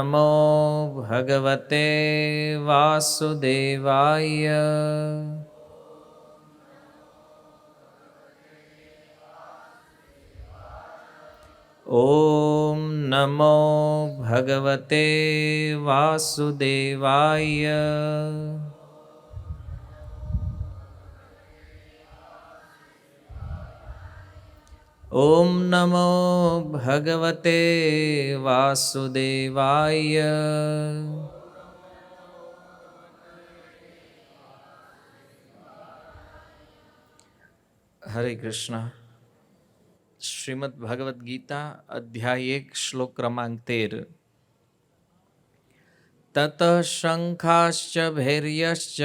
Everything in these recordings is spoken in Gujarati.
નમો ભગવતે વાસુદેવાય. ઓમ નમો ભગવતે વાસુદેવાય. ઓમ નમો ભગવતે વાસુદેવાય. હરે કૃષ્ણ. શ્રીમદ ભગવદ્ ગીતા અધ્યાય 1 શ્લોક ક્રમાંક 13. તત શંખાશ્ચ ભૈર્યશ્ચ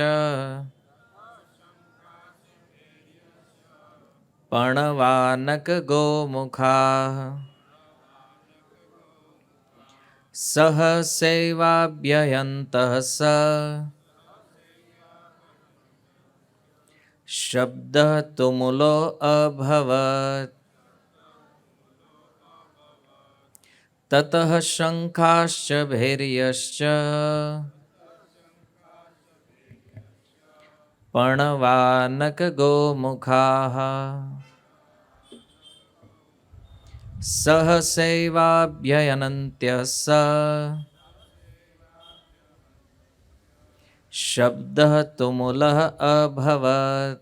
પણવાનક ગોમુખા સહસૈવાભ્યયંતઃ સ શબ્દઃ તુમુલો અભવત. તતઃ શંખાશ્ચ ભૈર્યશ્ચ પણવાનક ગોમુખાઃ સહસૈવાભ્યયન્ત્ય સ શબ્દઃ તુમુલઃ અભવત.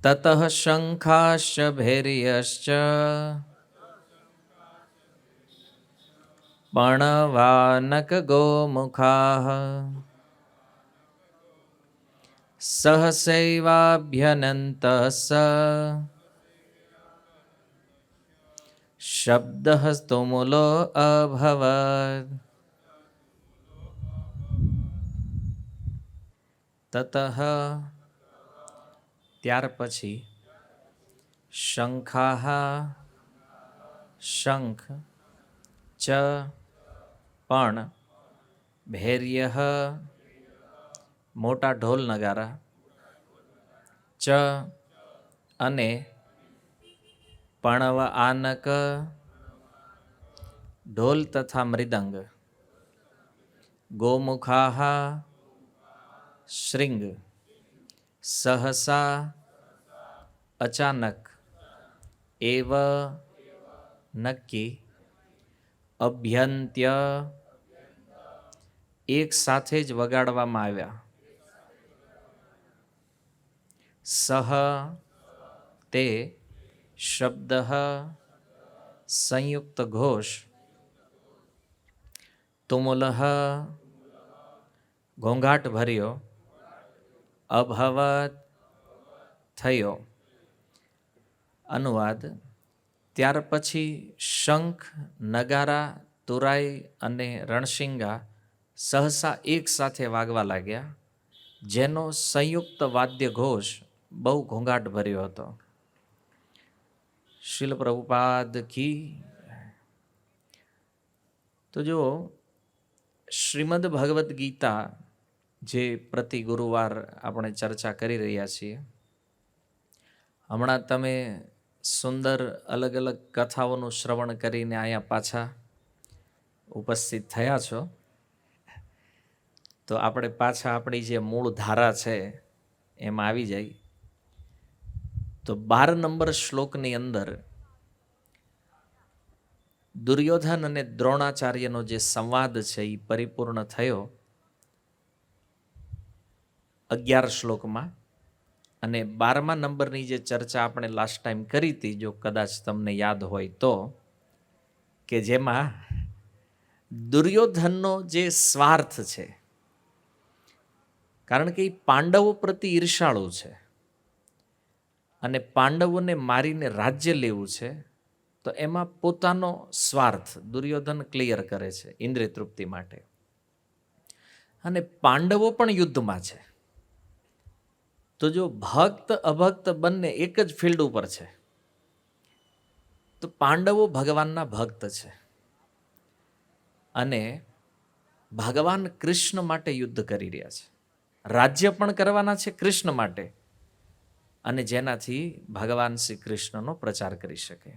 તતઃ શંખાશ્ચ ભૈર્યશ્ચ પણવાનક ગોમુખાઃ સહસૈવાભ્યનંતઃ સ શબ્દઃ તુમુલો અભવત. તતઃ ત્યાર પછી શંખાઃ શંખ ચ પણ ભૈર્યઃ મોટા ઢોલ નગારા ચ અને પણવ આનક ઢોલ તથા મૃદંગ ગોમુખાઃ શૃંગ સહસા અચાનક એવ નક્કી અભ્યંત્ય એક સાથે જ વગાડવામાં આવ્યા. સહ તે શબ્દ સંયુક્ત ઘોષ તુમુલઃ ઘોંઘાટ ભર્યો અભવત થયો. અનુવાદ: ત્યાર પછી શંખ નગારા તુરાઈ અને રણશિંગા સહસા એક સાથે વાગવા લાગ્યા, જેનો સંયુક્ત વાદ્ય ઘોષ બહુ ઘોંઘાટ ભર્યો હતો. શીલ પ્રભુપાદ કી. તો જો શ્રીમદ ભગવદ્ ગીતા જે પ્રતિ ગુરુવાર આપણે ચર્ચા કરી રહ્યા છીએ, હમણાં તમે સુંદર અલગ અલગ કથાઓનું શ્રવણ કરીને અહીંયા પાછા ઉપસ્થિત થયા છો. તો આપણે પાછા આપણી જે મૂળ ધારા છે એમાં આવી જાય. તો 12 નંબર શ્લોકની અંદર દુર્યોધન અને દ્રોણાચાર્યનો જે સંવાદ છે એ પરિપૂર્ણ થયો 11 શ્લોકમાં. અને 12મા નંબરની જે ચર્ચા આપણે લાસ્ટ ટાઈમ કરી હતી, જો કદાચ તમને યાદ હોય તો, કે જેમાં દુર્યોધનનો જે સ્વાર્થ છે, કારણ કે એ પાંડવો પ્રતિ ઈર્ષાળુ છે અને પાંડવોને મારીને રાજ્ય લેવું છે, તો એમાં પોતાનો સ્વાર્થ દુર્યોધન ક્લિયર કરે છે ઇન્દ્રિય તૃપ્તિ માટે. અને પાંડવો પણ યુદ્ધમાં છે. તો જો ભક્ત અભક્ત બંને એક જ ફિલ્ડ ઉપર છે, તો પાંડવો ભગવાનના ભક્ત છે અને ભગવાન કૃષ્ણ માટે યુદ્ધ કરી રહ્યા છે. રાજ્ય પણ કરવાના છે કૃષ્ણ માટે, અને જેનાથી ભગવાન શ્રી કૃષ્ણનો પ્રચાર કરી શકે.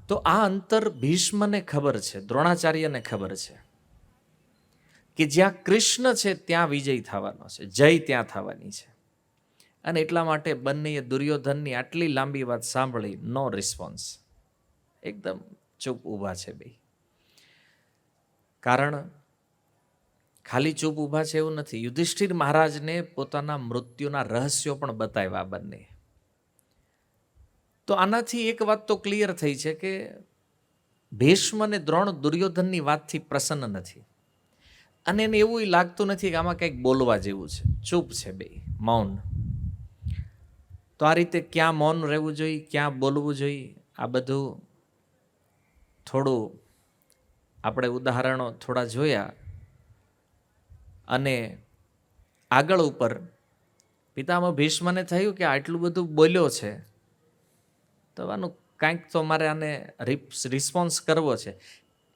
તો આ અંતર ભીષ્મને ખબર છે, દ્રોણાચાર્યને ખબર છે કે જ્યાં કૃષ્ણ છે ત્યાં વિજય થવાનો છે, જય ત્યાં થવાની છે. અને એટલા માટે બંનેએ દુર્યોધનની આટલી લાંબી વાત સાંભળી, નો રિસ્પોન્સ, એકદમ ચૂપ ઊભા છે બે. કારણ ખાલી ચૂપ ઊભા છે એવું નથી, યુધિષ્ઠિર મહારાજને પોતાના મૃત્યુના રહસ્યો પણ બતાવ્યા બંને. તો આનાથી એક વાત તો ક્લિયર થઈ છે કે ભીષ્મ અને દ્રોણ દુર્યોધનની વાતથી પ્રસન્ન નથી, અને એને એવું લાગતું નથી કે આમાં કંઈક બોલવા જેવું છે, ચૂપ છે બે, મૌન. તો આ રીતે ક્યાં મૌન રહેવું જોઈએ, ક્યાં બોલવું જોઈએ, આ બધું થોડું આપણે ઉદાહરણો થોડા જોયા. અને આગળ ઉપર પિતામહ ભીષ્મને થયું કે આટલું બધું બોલ્યો છે તો આનું કાંઈક તો મારે આને રિસ્પોન્સ કરવો છે,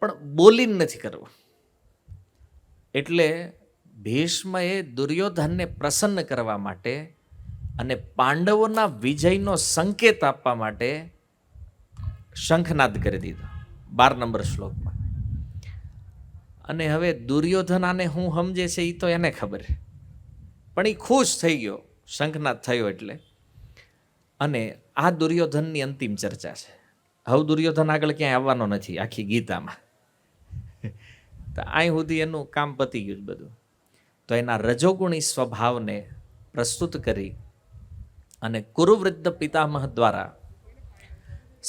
પણ બોલીને નથી કરવો. એટલે ભીષ્મએ દુર્યોધનને પ્રસન્ન કરવા માટે અને પાંડવોના વિજયનો સંકેત આપવા માટે શંખનાદ કરી દીધો 12 નંબર શ્લોકમાં. અને હવે દુર્યોધન આને હું સમજે છે એ તો એને ખબર, પણ એ ખુશ થઈ ગયો શંખનાદ થયો એટલે. અને આ દુર્યોધનની અંતિમ ચર્ચા છે. હવે દુર્યોધન આગળ ક્યાંય આવવાનો નથી આખી ગીતામાં. તો અહીં સુધી એનું કામ પતી ગયું બધું. તો એના રજોગુણી સ્વભાવને પ્રસ્તુત કરી અને કુરુવૃદ્ધ પિતામહ દ્વારા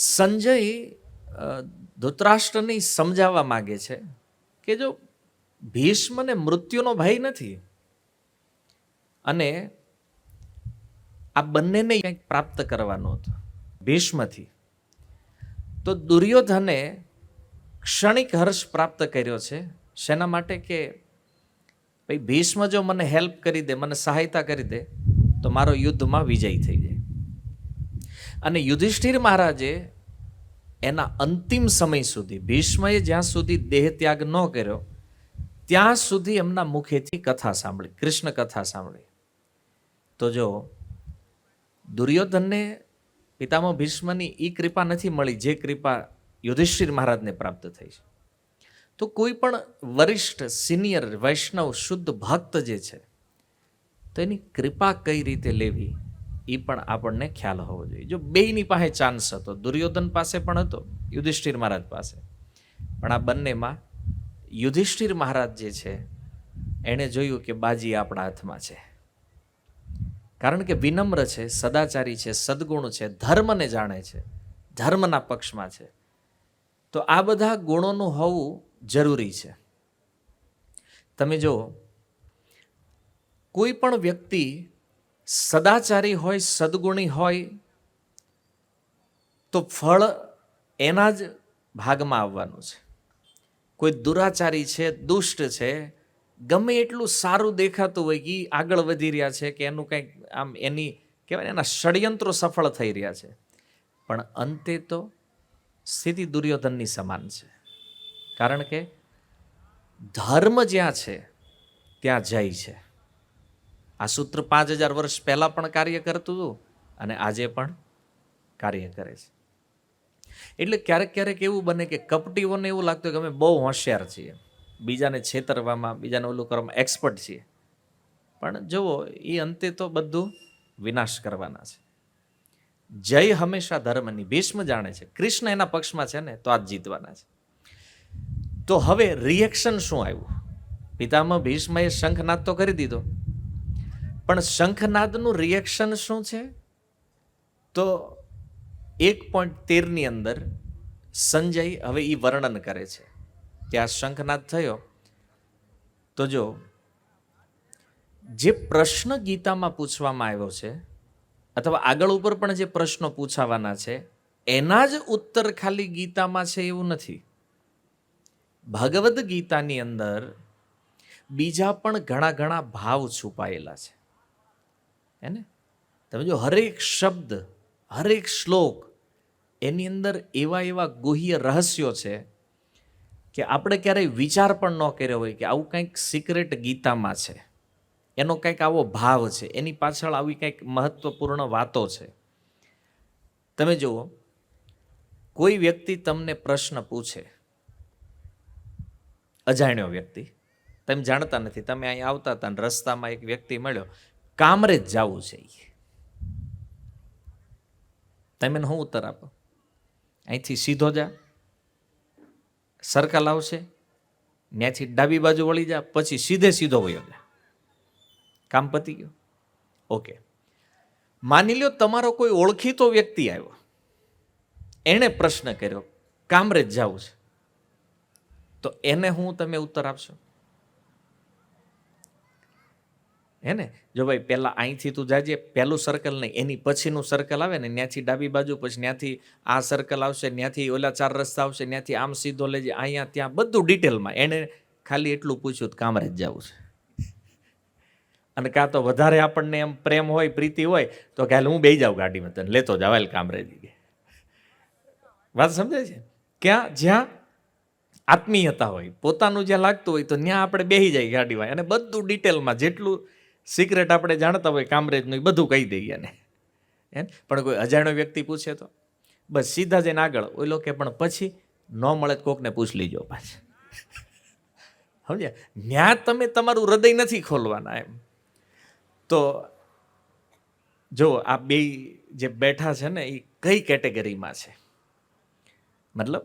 સંજય ધૃતરાષ્ટ્રને સમજાવવા માગે છે કે જો ભીષ્મને મૃત્યુનો ભય નથી અને આ બંનેને કંઈક પ્રાપ્ત કરવાનું હતું ભીષ્મથી, તો દુર્યોધને ક્ષણિક હર્ષ પ્રાપ્ત કર્યો છે. શેના માટે? કે ભાઈ ભીષ્મ જો મને હેલ્પ કરી દે, મને સહાયતા કરી દે તો મારો યુદ્ધમાં વિજય થઈ જાય. અને યુધિષ્ઠિર મહારાજે એના અંતિમ સમય સુધી, ભીષ્મએ જ્યાં સુધી દેહ ત્યાગ ન કર્યો ત્યાં સુધી એમના મુખેથી કથા સાંભળી, કૃષ્ણ કથા સાંભળી. તો જો દુર્યોધનને પિતામહ ભીષ્મની એ કૃપા નથી મળી જે કૃપા યુધિષ્ઠિર મહારાજને પ્રાપ્ત થઈ છે. તો કોઈ પણ વરિષ્ઠ સિનિયર વૈષ્ણવ શુદ્ધ ભક્ત જે છે તો એની કૃપા કઈ રીતે લેવી એ પણ આપણને ખ્યાલ હોવો જોઈએ. જો બેયની પાસે ચાન્સ હતો, દુર્યોધન પાસે પણ હતો, યુધિષ્ઠિર મહારાજ પાસે પણ, આ બંનેમાં યુધિષ્ઠિર મહારાજ જે છે એણે જોયું કે બાજી આપણા હાથમાં છે. કારણ કે વિનમ્ર છે, સદાચારી છે, સદગુણ છે, ધર્મને જાણે છે, ધર્મના પક્ષમાં છે. તો આ બધા ગુણોનું હોવું જરૂરી છે. તમે જો કોઈ પણ વ્યક્તિ સદાચારી હોય, સદગુણી હોય તો ફળ એના જ ભાગમાં આવવાનું છે. કોઈ દુરાચારી છે, દુષ્ટ છે, ગમે એટલું સારું દેખાતું હોય કે આગળ વધી રહ્યા છે કે એનું કંઈક આમ એની કહેવાય એના ષડયંત્રો સફળ થઈ રહ્યા છે, પણ અંતે તો સ્થિતિ દુર્યોધનની સમાન છે. કારણ કે ધર્મ જ્યાં છે ત્યાં જય છે. આ સૂત્ર 5000 વર્ષ પહેલા પણ કાર્ય કરતું હતું અને આજે પણ કાર્ય કરે છે. એટલે ક્યારેક ક્યારેક એવું બને કે કપટીઓને એવું લાગતું કે અમે બહુ હોશિયાર છીએ, બીજાને છેતરવામાં, બીજાને ઓલું કરવામાં એક્સપર્ટ છીએ, પણ જુઓ એ અંતે તો બધું વિનાશ કરવાના છે. જય હંમેશા ધર્મની. ભીષ્મ જાણે છે કૃષ્ણ એના પક્ષમાં છે ને તો આ જ જીતવાના છે. તો હવે રિએક્શન શું આવ્યું? પિતામહ ભીષ્મએ શંખનાદ તો કરી દીધો, પણ શંખનાદનું રિએક્શન શું છે? તો 1.13 અંદર સંજય હવે એ વર્ણન કરે છે કે આ શંખનાદ થયો તો જો જે પ્રશ્ન ગીતામાં પૂછવામાં આવ્યો છે અથવા આગળ ઉપર પણ જે પ્રશ્નો પૂછાવાના છે એના જ ઉત્તર ખાલી ગીતામાં છે એવું નથી. ભગવદ્ ગીતાની અંદર બીજા પણ ઘણા ઘણા ભાવ છુપાયેલા છે. એને તમે જો હરેક શબ્દ, હરેક શ્લોક એની અંદર એવા એવા ગુહ્ય રહસ્યો છે કે આપણે ક્યારેય વિચાર પણ ન કર્યો હોય કે આવું કંઈક સિક્રેટ ગીતામાં છે, એનો કંઈક આવો ભાવ છે, એની પાછળ આવી કંઈક મહત્વપૂર્ણ વાતો છે. તમે જુઓ કોઈ વ્યક્તિ તમને પ્રશ્ન પૂછે, અજાણ્યો વ્યક્તિ, તમે જાણતા નથી, તમે અહીં આવતા હતા અને રસ્તામાં એક વ્યક્તિ મળ્યો, કામરેજ જવું છે, તમે એને શું ઉત્તર આપો? અહીંથી સીધો જા, સર્કલ આવશે, ત્યાંથી ડાબી બાજુ વળી જા, પછી સીધો વયો જા, કામ પતી ગયું. ઓકે, માની લ્યો તમારો કોઈ ઓળખીતો વ્યક્તિ આવ્યો, એણે પ્રશ્ન કર્યો કામરેજ જવું છે, તો એને હું તમે ઉત્તર આપશો? હે ને? જો ભાઈ પહેલાં અહીંથી તું જાજે, પહેલું સર્કલ નહીં, એની પછીનું સર્કલ આવે ને, ત્યાંથી ડાબી બાજુ, પછી ત્યાંથી આ સર્કલ આવશે, ત્યાંથી ઓલા 4 રસ્તા આવશે, ત્યાંથી આમ સીધો લેજે, અહીંયા ત્યાં બધું ડિટેલમાં. એને ખાલી એટલું પૂછ્યું કામરેજ જવું છે. અને કાં તો વધારે આપણને એમ પ્રેમ હોય, પ્રીતિ હોય, તો કે હું બેસી જાઉં ગાડીમાં, તને લેતો જાવ કામરેજ. વાત સમજાય છે? જ્યાં આત્મીયતા હોય, પોતાનું જ્યાં લાગતું હોય, તો ત્યાં આપણે બેસી જાય ગાડીમાં, અને બધું ડિટેલમાં, જેટલું સિક્રેટ આપણે જાણતા હોય કામરેજનું, એ બધું કહી દઈએ ને. પણ કોઈ અજાણ્યો વ્યક્તિ પૂછે તો બસ સીધા જઈને આગળ, ઓલો કે પણ પછી ન મળે તો કોકને પૂછ લીજો પાછા. સમજ્યા? ત્યાં તમે તમારું હૃદય નથી ખોલવાના એમ. તો જો આ બે જે બેઠા છે ને, એ કઈ કેટેગરીમાં છે? મતલબ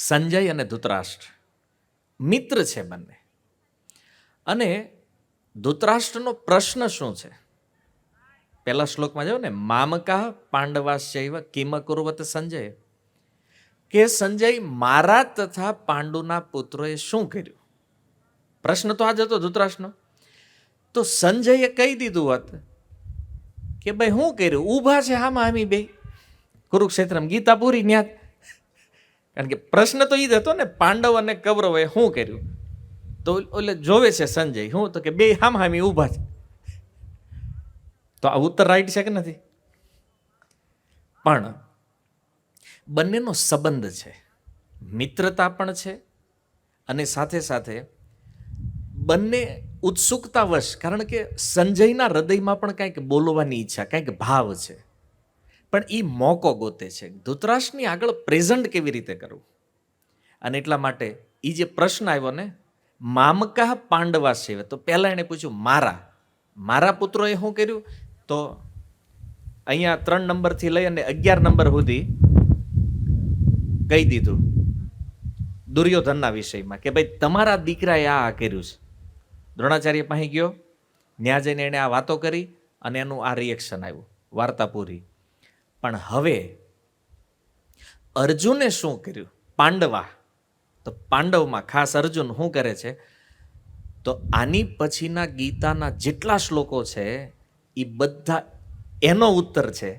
સંજય અને ધૃતરાષ્ટ્ર મિત્ર છે બંને. અને ધૃતરાષ્ટ્રનો પ્રશ્ન શું છે? પહેલા શ્લોકમાં જાઓ ને, મામકા પાંડવાશ્ચૈવ કિમ કુર્વત સંજય, કે સંજય મારા તથા પાંડુના પુત્રોએ શું કર્યું? પ્રશ્ન તો આ જ હતો ધૃતરાષ્ટ્રનો. તો સંજયે કહી દીધું હોત કે ભાઈ શું કર્યું, ઊભા છે આમાં આમી બે કુરુક્ષેત્રમાં, ગીતા પૂરી ન્યા. કારણ કે પ્રશ્ન તો એ જ હતો ને, પાંડવ અને કૌરવે શું કર્યું? તો એટલે જોવે છે સંજય શું, તો કે બે હામી ઊભા છે. તો આ ઉત્તર રાઈટ છે કે નથી? પણ બંનેનો સંબંધ છે, મિત્રતા પણ છે, અને સાથે સાથે બંને ઉત્સુકતાવશ, કારણ કે સંજયના હૃદયમાં પણ કંઈક બોલવાની ઈચ્છા, કંઈક ભાવ છે, પણ એ મોકો ગોતે છે ધૃતરાષ્ટ્રની આગળ પ્રેઝન્ટ કેવી રીતે કરવું. અને એટલા માટે એ જે પ્રશ્ન આવ્યો ને, મામકા પાંડવા સેવ, તો પહેલા એને પૂછ્યું મારા પુત્રોએ શું કર્યું? તો અહીંયા 3 નંબરથી લઈ અને 11 નંબર સુધી કહી દીધું દુર્યોધનના વિષયમાં, કે ભાઈ તમારા દીકરાએ આ કર્યું છે. દ્રોણાચાર્ય પાસે ગયો, ત્યાં જઈને એણે આ વાતો કરી, અને એનું આ રિએક્શન આવ્યું, વાર્તા પૂરી. પણ હવે અર્જુને શું કર્યું? પાંડવા, તો પાંડવમાં ખાસ અર્જુન શું કરે છે? તો આની પછીના ગીતાના જેટલા શ્લોકો છે એ બધા એનો ઉત્તર છે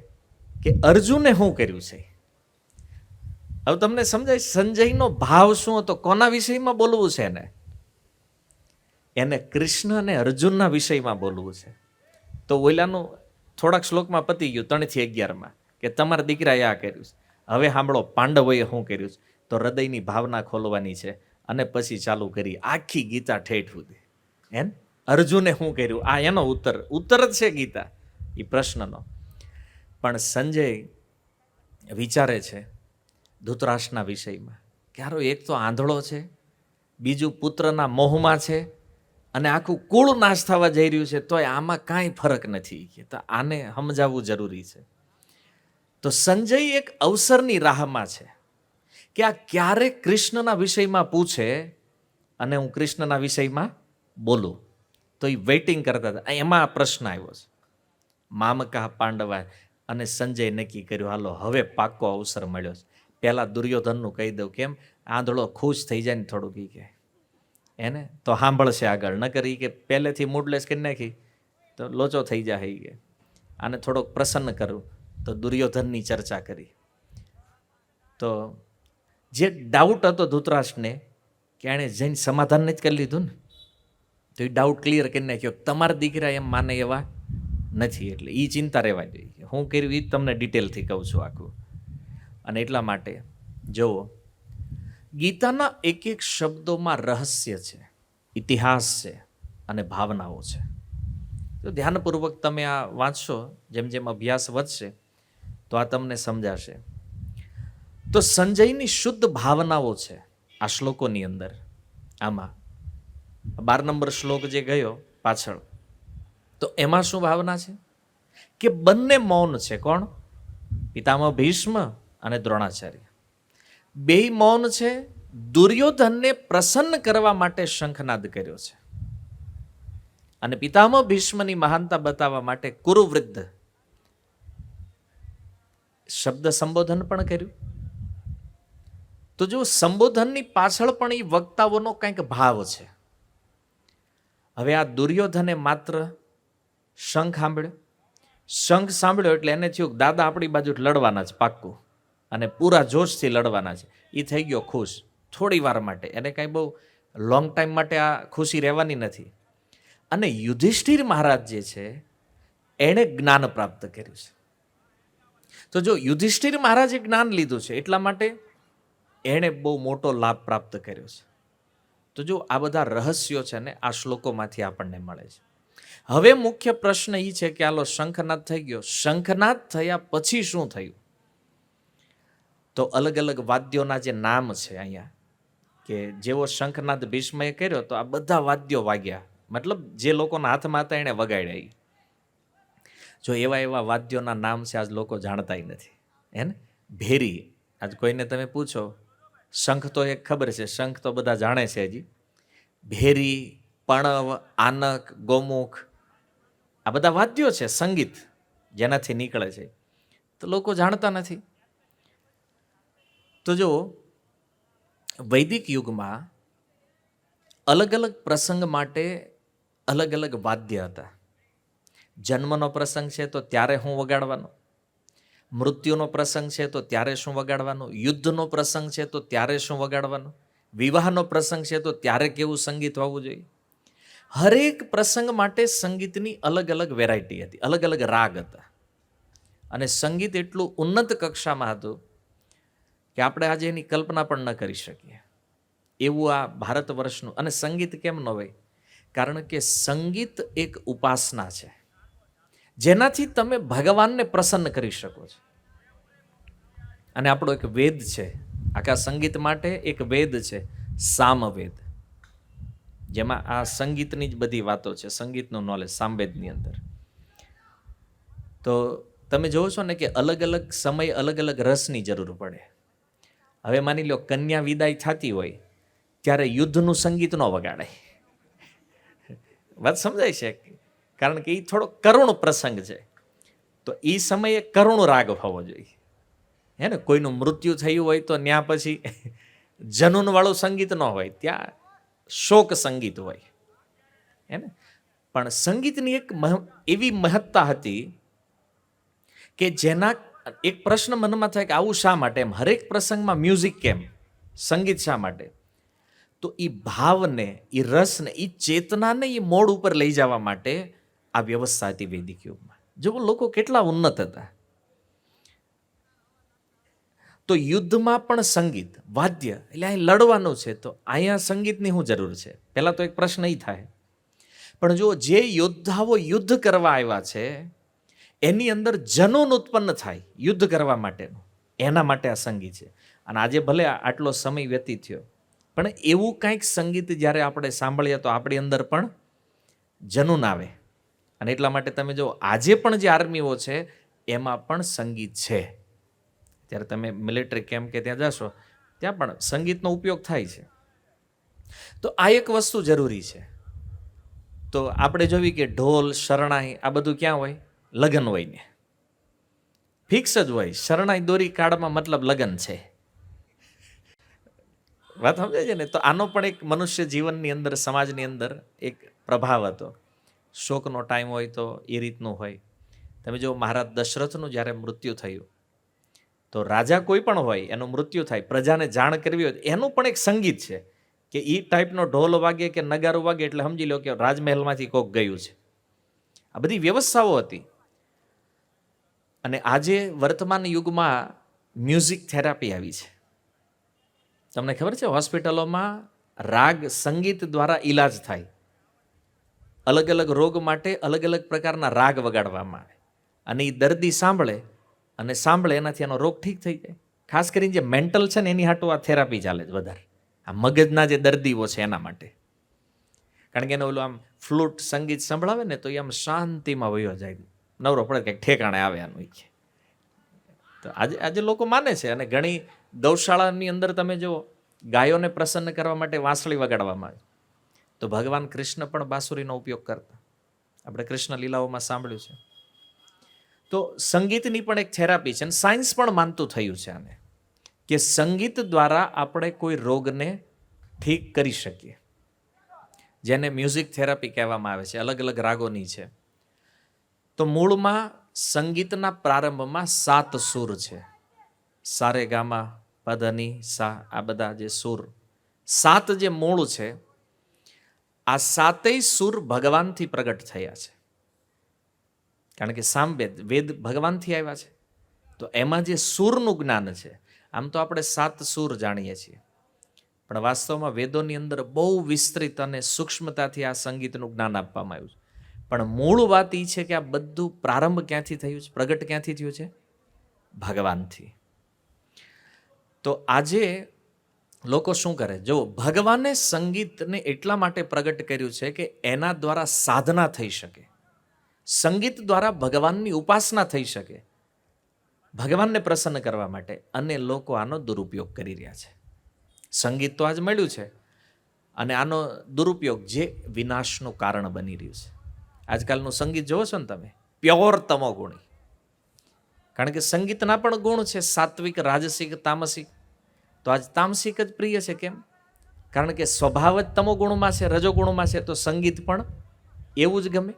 કે અર્જુને શું કર્યું છે. હવે તમને સમજાય સંજયનો ભાવ શું હતો, કોના વિષયમાં બોલવું છે એને કૃષ્ણ અને અર્જુનના વિષયમાં બોલવું છે. તો ઓલાનું થોડાક શ્લોકમાં પતી ગયું 3 થી 11માં, કે તમારા દીકરાએ આ કર્યું છે. હવે સાંભળો પાંડવોએ શું કર્યું છે. તો હૃદયની ભાવના ખોલવાની છે, અને પછી ચાલુ કરી આખી ગીતા ઠેઠ સુધી. અર્જુને શું કર્યું, આ એનો ઉત્તર જ છે ગીતા એ પ્રશ્નનો. પણ સંજય વિચારે છે ધૃતરાષ્ટ્રના વિષયમાં કે હારો એક તો આંધળો છે, બીજું પુત્રના મોહમાં છે, અને આખું કુળ નાશ થવા જઈ રહ્યું છે, તોય આમાં કાંઈ ફરક નથી, તો આને સમજાવવું જરૂરી છે. તો સંજય એક અવસરની રાહમાં છે કે આ ક્યારે કૃષ્ણના વિષયમાં પૂછે અને હું કૃષ્ણના વિષયમાં બોલું. તો એ વેઇટિંગ કરતા હતા. એમાં આ પ્રશ્ન આવ્યો છે, મામકા પાંડવા. અને સંજય નક્કી કર્યું, હાલો હવે પાક્કો અવસર મળ્યો છે. પહેલાં દુર્યોધનનું કહી દઉં, કેમ આંધળો ખુશ થઈ જાય ને થોડુંક, કે એને તો સાંભળશે આગળ, ન કરી કે પહેલેથી મૂડલેસ કરી નાખી તો લોચો થઈ જાય. કે આને થોડોક પ્રસન્ન કરું, તો દુર્યોધનની ચર્ચા કરી. તો જે ડાઉટ હતો ધૃતરાષ્ટ્રને કે એણે જઈને સમાધાન નથી કરી લીધું ને, તો એ ડાઉટ ક્લિયર કરી નાખ્યો. તમારા દીકરા એમ માને એવા નથી, એટલે એ ચિંતા રહેવા જોઈએ. હું કર્યું એ તમને ડિટેલથી કહું છું આખું. અને એટલા માટે જુઓ, ગીતાના એક એક શબ્દોમાં રહસ્ય છે, ઇતિહાસ છે, અને ભાવનાઓ છે. તો ધ્યાનપૂર્વક તમે આ વાંચશો, જેમ જેમ અભ્યાસ વધશે તો આ તમને સમજાશે. તો સંજયની શુદ્ધ ભાવનાઓ છે આ શ્લોકોની અંદર. આમાં 12 નંબર શ્લોક જે ગયો પાછળ, તો એમાં શું ભાવના છે કે બંને મૌન છે. કોણ? પિતામહ ભીષ્મ અને દ્રોણાચાર્ય બેય મૌન છે. દુર્યોધનને પ્રસન્ન કરવા માટે શંખનાદ કર્યો છે અને પિતામહ ભીષ્મની મહાનતા બતાવવા માટે કુરુવૃદ્ધ શબ્દ સંબોધન પણ કર્યું. તો જો સંબોધનની પાછળ પણ એ વક્તાઓનો કંઈક ભાવ છે. હવે આ દુર્યોધને માત્ર શંખ સાંભળ્યો, શંખ સાંભળ્યો એટલે એને થયું દાદા આપણી બાજુ લડવાના છે પાક્કું, અને પૂરા જોશથી લડવાના છે. એ થઈ ગયો ખુશ થોડી વાર માટે, એને કાંઈ બહુ લોંગ ટાઈમ માટે આ ખુશી રહેવાની નથી. અને યુધિષ્ઠિર મહારાજ જે છે એણે જ્ઞાન પ્રાપ્ત કર્યું છે. તો જો યુધિષ્ઠિર મહારાજે જ્ઞાન લીધું છે એટલા માટે એણે બહુ મોટો લાભ પ્રાપ્ત કર્યો છે. તો જો આ બધા રહસ્યો છે ને આ શ્લોકોમાંથી આપણને મળે છે. હવે મુખ્ય પ્રશ્ન એ છે કે આલો શંખનાદ થઈ ગયો, શંખનાદ થયા પછી શું થયું? તો અલગ અલગ વાદ્યોના જે નામ છે અહીંયા, કે જેવો શંખનાદ ભીષ્મએ કર્યો તો આ બધા વાદ્યો વાગ્યા, મતલબ જે લોકોના હાથમાં હતા એણે વગાડ્યા. જો એવા એવા વાદ્યોના નામ છે આજ લોકો જાણતા નથી, હે ને? ભેરી, આજ કોઈને તમે પૂછો, શંખ તો એક ખબર છે, શંખ તો બધા જાણે છે હજી. ભેરી, પણવ, આનક, ગોમુખ, આ બધા વાદ્યો છે, સંગીત જેનાથી નીકળે છે, તો લોકો જાણતા નથી. તો જો વૈદિક યુગમાં અલગ અલગ પ્રસંગ માટે અલગ અલગ વાદ્ય હતા. જન્મનો પ્રસંગ છે તો ત્યારે શું વગાડવાનો, મૃત્યુનો પ્રસંગ છે તો ત્યારે શું વગાડવાનું, યુદ્ધનો પ્રસંગ છે તો ત્યારે શું વગાડવાનું, વિવાહનો પ્રસંગ છે તો ત્યારે કેવું સંગીત હોવું જોઈએ. હરેક પ્રસંગ માટે સંગીતની અલગ અલગ વેરાયટી હતી, અલગ અલગ રાગ હતા. અને સંગીત એટલું ઉન્નત કક્ષામાં હતું કે આપણે આજે એની કલ્પના પણ ન કરી શકીએ એવું આ ભારત વર્ષનું. અને સંગીત કેમ ન હોય? કારણ કે સંગીત એક ઉપાસના છે જેનાથી તમે ભગવાનને પ્રસન્ન કરી શકો છો. અને આપણો એક વેદ છે, આખા સંગીત માટે એક વેદ છે, સામવેદ, જેમાં આ સંગીતની જ બધી વાતો છે, સંગીતનું નોલેજ સામવેદની અંદર. તો તમે જોવો છો ને કે અલગ અલગ સમય અલગ અલગ રસની જરૂર પડે. હવે માની લો કન્યા વિદાય થતી હોય ત્યારે યુદ્ધનું સંગીત ન વગાડાય. વાત સમજાય છે? કારણ કે એ થોડો કરુણ પ્રસંગ છે, તો એ સમયે કરુણ રાગ હોવો જોઈએ, હે ને? કોઈનું મૃત્યુ થયું હોય તો ત્યાં પછી જનુન વાળું સંગીત ન હોય, ત્યાં શોક સંગીત હોય, હે ને? પણ સંગીતની એક એવી મહત્તા હતી કે જેના એક પ્રશ્ન મનમાં થાય કે આવું શા માટે, એમ હરેક પ્રસંગમાં મ્યુઝિક કેમ, સંગીત શા માટે? તો એ ભાવને, એ રસને, એ ચેતનાને એ મોડ ઉપર લઈ જવા માટે આ વ્યવસ્થા હતી વૈદિક યુગમાં. જો લોકો કેટલા ઉન્નત હતા. તો યુદ્ધમાં પણ સંગીત, વાદ્ય, એટલે અહીં લડવાનું છે તો અહીંયા સંગીતની શું જરૂર છે? પહેલા તો એક પ્રશ્ન એ થાય. પણ જો જે યોદ્ધાઓ યુદ્ધ કરવા આવ્યા છે એની અંદર જનૂન ઉત્પન્ન થાય યુદ્ધ કરવા માટેનું, એના માટે આ સંગીત છે. અને આજે ભલે આટલો સમય વ્યતીત થયો, પણ એવું કંઈક સંગીત જ્યારે આપણે સાંભળીએ તો આપણી અંદર પણ જનૂન આવે. અને એટલા માટે તમે જો આજે પણ જે આર્મીઓ છે એમાં પણ સંગીત છે. ત્યારે તમે મિલિટરી કેમ્પ કે ત્યાં જશો ત્યાં પણ સંગીતનો ઉપયોગ થાય છે. તો આ એક વસ્તુ જરૂરી છે. તો આપણે જોવી કે ઢોલ, શરણાઈ આ બધું ક્યાં હોય? લગ્ન હોય ને, ફિક્સ જ હોય. શરણાઈ દોરી કાળમાં મતલબ લગ્ન છે. વાત સમજાય છે ને? તો આનો પણ એક મનુષ્ય જીવનની અંદર, સમાજની અંદર એક પ્રભાવ હતો. શોકનો ટાઈમ હોય તો એ રીતનું હોય. તમે જો મહારાજ દશરથનું જ્યારે મૃત્યુ થયું તો રાજા કોઈ પણ હોય એનું મૃત્યુ થાય, પ્રજાને જાણ કરવી હોય એનું પણ એક સંગીત છે કે એ ટાઈપનો ઢોલ વાગે કે નગારો વાગે એટલે સમજી લો કે રાજમહેલમાંથી કોક ગયું છે. આ બધી વ્યવસ્થાઓ હતી. અને આજે વર્તમાન યુગમાં મ્યુઝિક થેરાપી આવી છે. તમને ખબર છે હોસ્પિટલોમાં રાગ સંગીત દ્વારા ઈલાજ થાય. અલગ અલગ રોગ માટે અલગ અલગ પ્રકારના રાગ વગાડવામાં આવે અને એ દર્દી સાંભળે એનાથી એનો રોગ ઠીક થઈ જાય. ખાસ કરીને જે મેન્ટલ છે ને એની હાટું આ થેરાપી ચાલે છે વધારે, આ મગજના જે દર્દીઓ છે એના માટે. કારણ કે એને ઓલું આમ ફ્લૂટ સંગીત સંભળાવે ને તો એ આમ શાંતિમાં વયો જાય, નવરો પડે કંઈક ઠેકાણે આવે આનું. તો આજે લોકો માને છે. અને ઘણી ગૌશાળાની અંદર તમે જુઓ, ગાયોને પ્રસન્ન કરવા માટે વાંસળી વગાડવામાં આવે. તો ભગવાન કૃષ્ણ પણ બાંસુરીનો ઉપયોગ કરતા, આપણે કૃષ્ણ લીલાઓમાં સાંભળ્યું છે. તો સંગીતની પણ એક થેરાપી છે. અને સાયન્સ પણ માનતું થયું છે આને, કે સંગીત દ્વારા આપણે કોઈ રોગને ઠીક કરી શકીએ, જેને મ્યુઝિક થેરાપી કહેવામાં આવે છે. અલગ અલગ રાગોની છે. તો મૂળમાં સંગીતના પ્રારંભમાં 7 સૂર છે. સારે ગામા પધની સા, આ બધા જે સૂર 7 જે મૂળ છે, આ 7 સૂર ભગવાનથી પ્રગટ થયા છે. કારણ કે સામવેદ, વેદ ભગવાનથી આવ્યા છે. તો એમાં જે સૂરનું જ્ઞાન છે, આમ તો આપણે 7 સૂર જાણીએ છીએ, પણ વાસ્તવમાં વેદોની અંદર બહુ વિસ્તૃત અને સૂક્ષ્મતાથી આ સંગીતનું જ્ઞાન આપવામાં આવ્યું છે. પણ મૂળ વાત એ છે કે આ બધું પ્રારંભ ક્યાંથી થયું છે, પ્રગટ ક્યાંથી થયું છે? ભગવાનથી. તો આજે લોકો શું કરે, જો ભગવાને સંગીતને એટલા માટે પ્રગટ કર્યું છે કે એના દ્વારા સાધના થઈ શકે, સંગીત દ્વારા ભગવાનની ઉપાસના થઈ શકે, ભગવાનને પ્રસન્ન કરવા માટે. અને લોકો આનો દુરુપયોગ કરી રહ્યા છે. સંગીત તો આજ મળ્યું છે, અને આનો દુરુપયોગ જે વિનાશનું કારણ બની રહ્યું છે. આજકાલનું સંગીત જોવો છો ને તમે, પ્યોર તમોગુણી. કારણ કે સંગીતના પણ ગુણ છે, સાત્વિક, રાજસિક, તામસિક. તો આજ તામસિક જ પ્રિય છે. કેમ? કારણ કે સ્વભાવ જ તમોગુણમાં છે, રજોગુણમાં છે. તો સંગીત પણ એવું જ ગમે.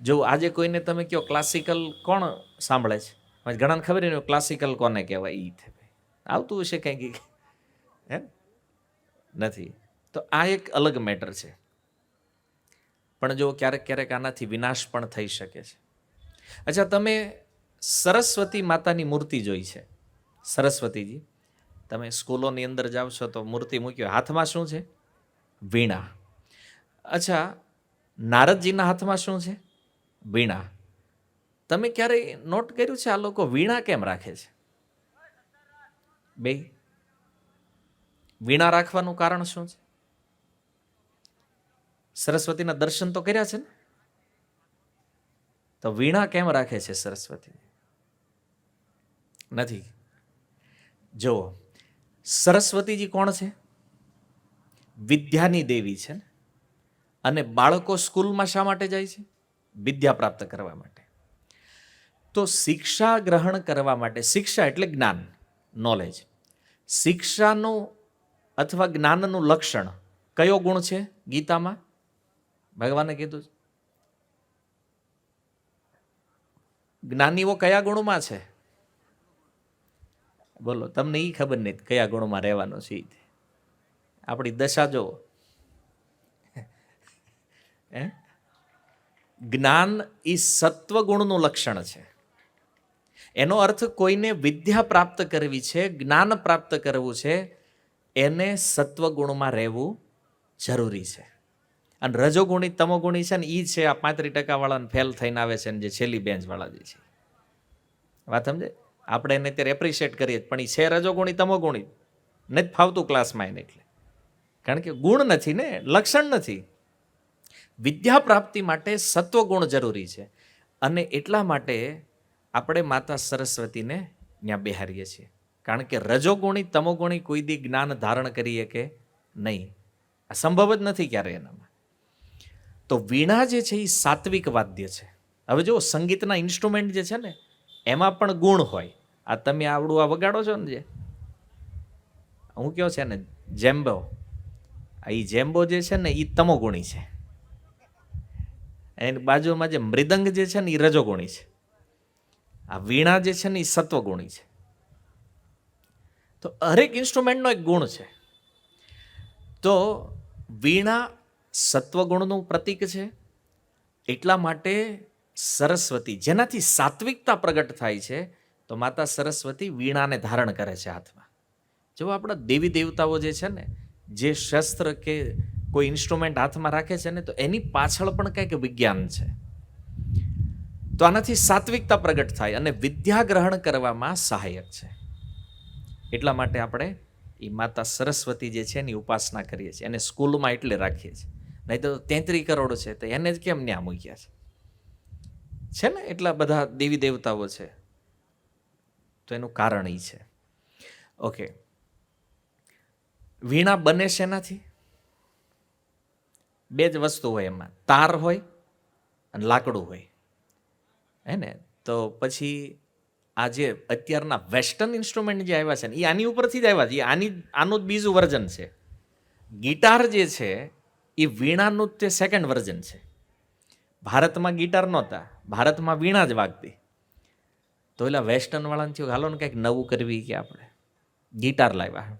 જો આજે કોઈને તમે કહો ક્લાસિકલ કોણ સાંભળે છે, ઘણાને ખબર નહીં ક્લાસિકલ કોને કહેવાય. એ આવતું હશે કંઈક, હે નથી. તો આ એક અલગ મેટર છે. પણ જો ક્યારેક ક્યારેક આનાથી વિનાશ પણ થઈ શકે છે. અચ્છા, તમે સરસ્વતી માતાની મૂર્તિ જોઈ છે? સરસ્વતીજી, તમે સ્કૂલોની અંદર જાઓ છો તો મૂર્તિ મૂક્યો, હાથમાં શું છે? વીણા. અચ્છા, નારદજીના હાથમાં શું છે? વીણા. તમે ક્યારેય નોટ કર્યું છે આ લોકો વીણા કેમ રાખે છે? બે વીણા રાખવાનું કારણ શું છે? સરસ્વતીના દર્શન તો કર્યા છે ને, તો વીણા કેમ રાખે છે સરસ્વતી? નથી. જો સરસ્વતીજી કોણ છે? વિદ્યાની દેવી છે ને. અને બાળકો સ્કૂલમાં શા માટે જાય છે? વિદ્યા પ્રાપ્ત કરવા માટે. તો શિક્ષા ગ્રહણ કરવા માટે, શિક્ષા એટલે જ્ઞાન, નોલેજ. શિક્ષાનું અથવા જ્ઞાનનું લક્ષણ કયો ગુણ છે ગીતામાં? ભગવાને કીધું જ્ઞાનીઓ કયા ગુણમાં છે? બોલો, તમને એ ખબર નહીં કયા ગુણમાં રહેવાનું છે. આપણી દશા જો. જ્ઞાન એ સત્વગુણનું લક્ષણ છે. એનો અર્થ કોઈને વિદ્યા પ્રાપ્ત કરવી છે, જ્ઞાન પ્રાપ્ત કરવું છે, એને સત્વગુણમાં રહેવું જરૂરી છે. અને રજોગુણી તમોગુણી છે ને, એ છે આ 35% વાળાને ફેલ થઈને આવે છે ને જે છેલ્લી બેન્ચ વાળા જે છે. વાત સમજે? આપણે એને ત્યારે એપ્રિશિએટ કરીએ, પણ એ છે રજોગુણી તમોગુણી, નથી ફાવતું ક્લાસમાં એને. એટલે કારણ કે ગુણ નથી ને, લક્ષણ નથી. વિદ્યા પ્રાપ્તિ માટે સત્વગુણ જરૂરી છે. અને એટલા માટે આપણે માતા સરસ્વતીને ત્યાં બેહારીએ છીએ. કારણ કે રજોગુણી તમોગુણી કોઈ દી જ્ઞાન ધારણ કરીએ કે નહીં, આ સંભવ જ નથી ક્યારે એનામાં. તો વીણા જે છે એ સાત્વિક વાદ્ય છે. હવે જો સંગીતના ઇન્સ્ટ્રુમેન્ટ જે છે ને, એમાં પણ ગુણ હોય. આ તમે આવડું આ વગાડો છો ને, જે હું કહો છે ને જેમ્બો, એ જેમ્બો જે છે ને એ તમોગુણી છે. એની બાજુમાં જે મૃદંગ જે છે ને એ રજોગુણી છે. આ વીણા જે છે ને એ સત્વગુણી છે. તો હરેક ઇન્સ્ટ્રુમેન્ટનો એક ગુણ છે. તો વીણા સત્વગુણનું પ્રતીક છે. એટલા માટે સરસ્વતી, જેનાથી સાત્વિકતા પ્રગટ થાય છે, તો માતા સરસ્વતી વીણાને ધારણ કરે છે હાથમાં. જો આપણા દેવી દેવતાઓ જે છે ને, જે શસ્ત્ર કે કોઈ ઇન્સ્ટ્રુમેન્ટ હાથમાં રાખે છે ને, તો એની પાછળ પણ કંઈક વિજ્ઞાન છે. તો આનાથી સાત્વિકતા પ્રગટ થાય અને વિદ્યા ગ્રહણ કરવામાં સહાયક છે. એટલા માટે આપણે એ માતા સરસ્વતી જે છે એની ઉપાસના કરીએ છીએ. એને સ્કૂલમાં એટલે રાખીએ છીએ. નહીં તો 33 કરોડ છે તો એને જ કેમ ન્યા મૂક્યા છે ને? એટલા બધા દેવી દેવતાઓ છે. તો એનું કારણ એ છે. ઓકે, વીણા બને છે એનાથી? બે જ વસ્તુ હોય એમાં, તાર હોય અને લાકડું હોય, હે ને? તો પછી આ જે અત્યારના વેસ્ટર્ન ઇન્સ્ટ્રુમેન્ટ જે આવ્યા છે ને એ આની ઉપરથી જ આવ્યા છે. આનું જ બીજું વર્ઝન છે. ગિટાર જે છે એ વીણાનું જ તે સેકન્ડ વર્ઝન છે. ભારતમાં ગિટાર નહોતા, ભારતમાં વીણા જ વાગતી. તો એટલે વેસ્ટર્ન વાળાને થયું હાલો ને કંઈક નવું કરવી કે આપણે ગિટાર લાવ્યા.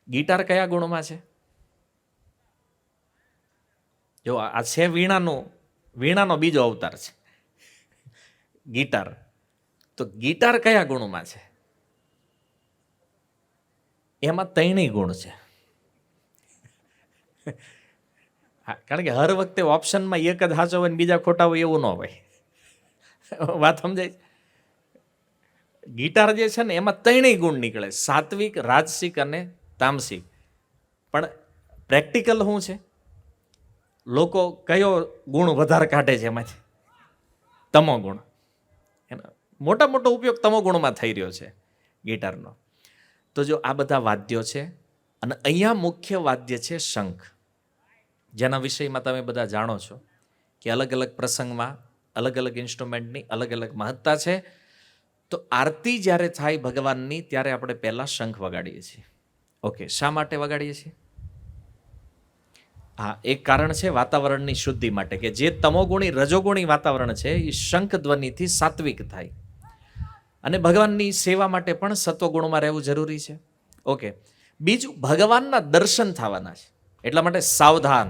ગિટાર કયા ગુણમાં છે? જો આ છે વીણાનો બીજો અવતાર છે ગિટાર. તો ગિટાર કયા ગુણમાં છે? એમાં 3 ગુણ છે. હા, કારણ કે હર વખતે ઓપ્શનમાં એક જ સાચો હોય ને બીજા ખોટા હોય એવું ન હોય. વાત સમજાય? ગિટાર જે છે ને એમાં 3 ગુણ નીકળે, સાત્વિક, રાજસિક અને તામસિક. પણ પ્રેક્ટિકલ શું છે? લોકો કયો ગુણ વધારે કાઢે છે એમાંથી? તમો ગુણ. એનો મોટો ઉપયોગ તમો ગુણમાં થઈ રહ્યો છે ગિટારનો. તો જો આ બધા વાદ્યો છે અને અહીંયા મુખ્ય વાદ્ય છે શંખ, જેના વિષયમાં તમે બધા જાણો છો કે અલગ અલગ પ્રસંગમાં અલગ અલગ ઇન્સ્ટ્રુમેન્ટની અલગ અલગ મહત્તા છે. તો આરતી જ્યારે થાય ભગવાનની ત્યારે આપણે પહેલાં શંખ વગાડીએ છીએ. ઓકે, શા માટે વગાડીએ છીએ? હા, એક કારણ છે વાતાવરણની શુદ્ધિ માટે, કે જે તમોગુણી રજોગુણી વાતાવરણ છે એ શંખ ધ્વનિથી સાત્વિક થાય. અને ભગવાનની સેવા માટે પણ સત્વગુણમાં રહેવું જરૂરી છે. ઓકે, બીજું ભગવાનના દર્શન થવાના છે એટલા માટે સાવધાન.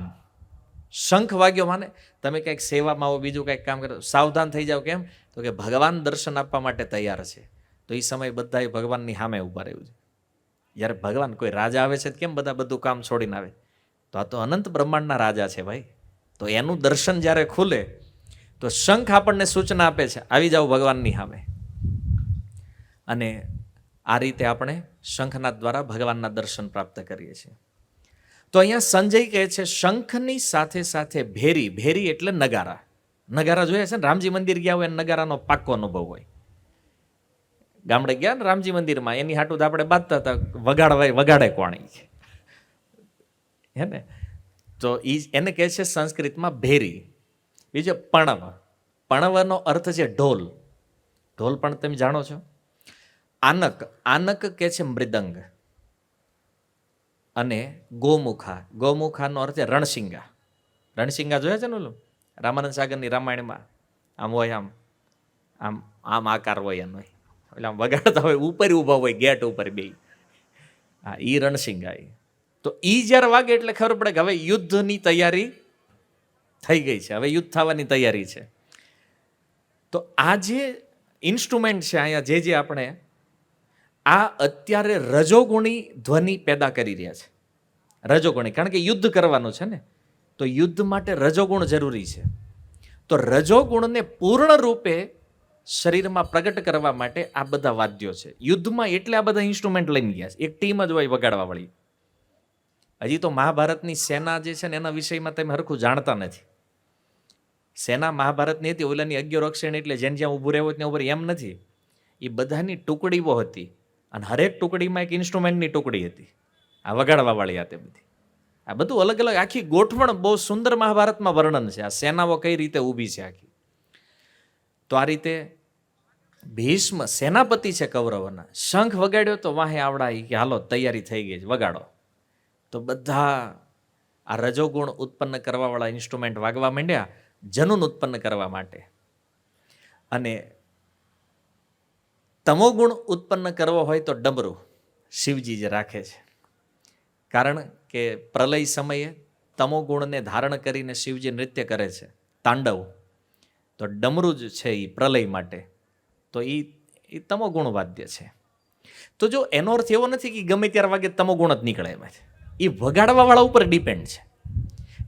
શંખ વાગ્યો માને તમે કંઈક સેવામાં આવો, બીજું કંઈક કામ કરો, સાવધાન થઈ જાઓ. કેમ? તો કે ભગવાન દર્શન આપવા માટે તૈયાર છે. તો એ સમય બધાએ ભગવાનની સામે ઊભા રહેવું છે. જ્યારે ભગવાન કોઈ રાજા આવે છે કેમ બધા બધું કામ છોડીને આવે? તો આ તો અનંત બ્રહ્માંડના રાજા છે ભાઈ. તો એનું દર્શન જ્યારે ખુલે તો શંખ આપણને સૂચના આપે છે આવી જાઓ ભગવાનની સામે. અને આ રીતે આપણે શંખના દ્વારા ભગવાનના દર્શન પ્રાપ્ત કરીએ છીએ. તો અહીંયા સંજય કહે છે શંખની સાથે સાથે ભેરી. ભેરી એટલે નગારા. નગારા જોયા છે ને? રામજી મંદિર ગયા હોય નગારાનો પાક્કો અનુભવ હોય. ગામડે ગયા ને રામજી મંદિરમાં, એની હાટું તો આપણે બાંધતા હતા, વગાડે કોણ હે ને? તો એને કહે છે સંસ્કૃતમાં ભેરી. બીજો પણવ. પણવનો અર્થ છે ઢોલ. ઢોલ પણ તમે જાણો છો. આનક. આનક કે છે મૃદંગ. અને ગોમુખા. ગોમુખાનો અર્થ છે રણસિંગા. રણસિંગા જોયા છે ને ઓલું રામાનંદ સાગરની રામાયણમાં? આમ હોય, આમ આમ આમ આકાર હોય એનો, એટલે આમ વગાડતા હોય, ઉપર ઊભા હોય ગેટ ઉપર બે. હા, ઈ રણસિંગા. તો ઈ જ્યારે વાગે એટલે ખબર પડે કે હવે યુદ્ધની તૈયારી થઈ ગઈ છે, હવે યુદ્ધ થવાની તૈયારી છે. તો આ જે ઇન્સ્ટ્રુમેન્ટ છે અહીંયા જે આપણે આ અત્યારે રજોગુણી ધ્વનિ પેદા કરી રહ્યા છે. રજોગુણી, કારણ કે યુદ્ધ કરવાનું છે ને, તો યુદ્ધ માટે રજોગુણ જરૂરી છે. તો રજોગુણને પૂર્ણ રૂપે શરીરમાં પ્રગટ કરવા માટે આ બધા વાદ્યો છે. યુદ્ધમાં એટલે આ બધા ઇન્સ્ટ્રુમેન્ટ લઈને ગયા છે. એક ટીમ જ હોય વગાડવા વાળી. હજી તો મહાભારતની સેના જે છે ને એના વિષયમાં તમે હરખું જાણતા નથી. સેના મહાભારતની હતી, ઓલાની 11 અક્ષેણી એટલે જેને જ્યાં ઊભું રહેવું ત્યાં ઉપર એમ નથી. એ બધાની ટુકડીઓ હતી અને હરેક ટુકડીમાં એક ઇન્સ્ટ્રુમેન્ટની ટુકડી હતી. આ વગાડવા વાળી આ તે બધી. આ બધું અલગ અલગ આખી ગોઠવણ બહુ સુંદર મહાભારતમાં વર્ણન છે. આ સેનાઓ કઈ રીતે ઊભી છે આખી. તો આ રીતે ભીષ્મ સેનાપતિ છે કૌરવોના. શંખ વગાડ્યો તો વાહે આવડા કે હાલો તૈયારી થઈ ગઈ છે, વગાડો. તો બધા આ રજોગુણ ઉત્પન્ન કરવાવાળા ઇન્સ્ટ્રુમેન્ટ વાગવા માંડ્યા જનૂન ઉત્પન્ન કરવા માટે. અને તમોગુણ ઉત્પન્ન કરવો હોય તો ડમરું શિવજી જે રાખે છે. કારણ કે પ્રલય સમયે તમોગુણને ધારણ કરીને શિવજી નૃત્ય કરે છે, તાંડવ. તો ડમરું જ છે એ પ્રલય માટે. તો એ તમોગુણ વાદ્ય છે. તો જો એનો અર્થ એવો નથી કે ગમે ત્યારે વાગે તમોગુણ જ નીકળે એમાંથી. એ વગાડવાવાળા ઉપર ડિપેન્ડ છે.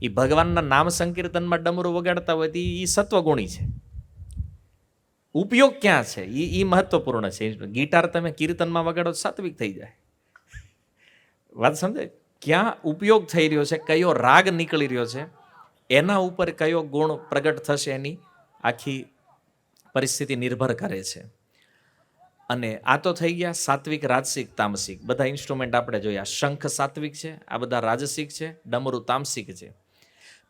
એ ભગવાનના નામ સંકીર્તનમાં ડમરું વગાડતા હોય તો એ સત્વગુણી છે. ઉપયોગ ક્યાં છે એ મહત્વપૂર્ણ છે. ગિટાર તમે કીર્તનમાં વગાડો સાત્વિક થઈ જાય. વાત સમજાય? ક્યાં ઉપયોગ થઈ રહ્યો છે, કયો રાગ નીકળી રહ્યો છે, એના ઉપર કયો ગુણ પ્રગટ થશે એની આખી પરિસ્થિતિ નિર્ભર કરે છે. અને આ તો થઈ ગયા સાત્વિક, રાજસિક, તામસિક. બધા ઇન્સ્ટ્રુમેન્ટ આપણે જોયા. શંખ સાત્વિક છે, આ બધા રાજસિક છે, ડમરુ તામસિક છે.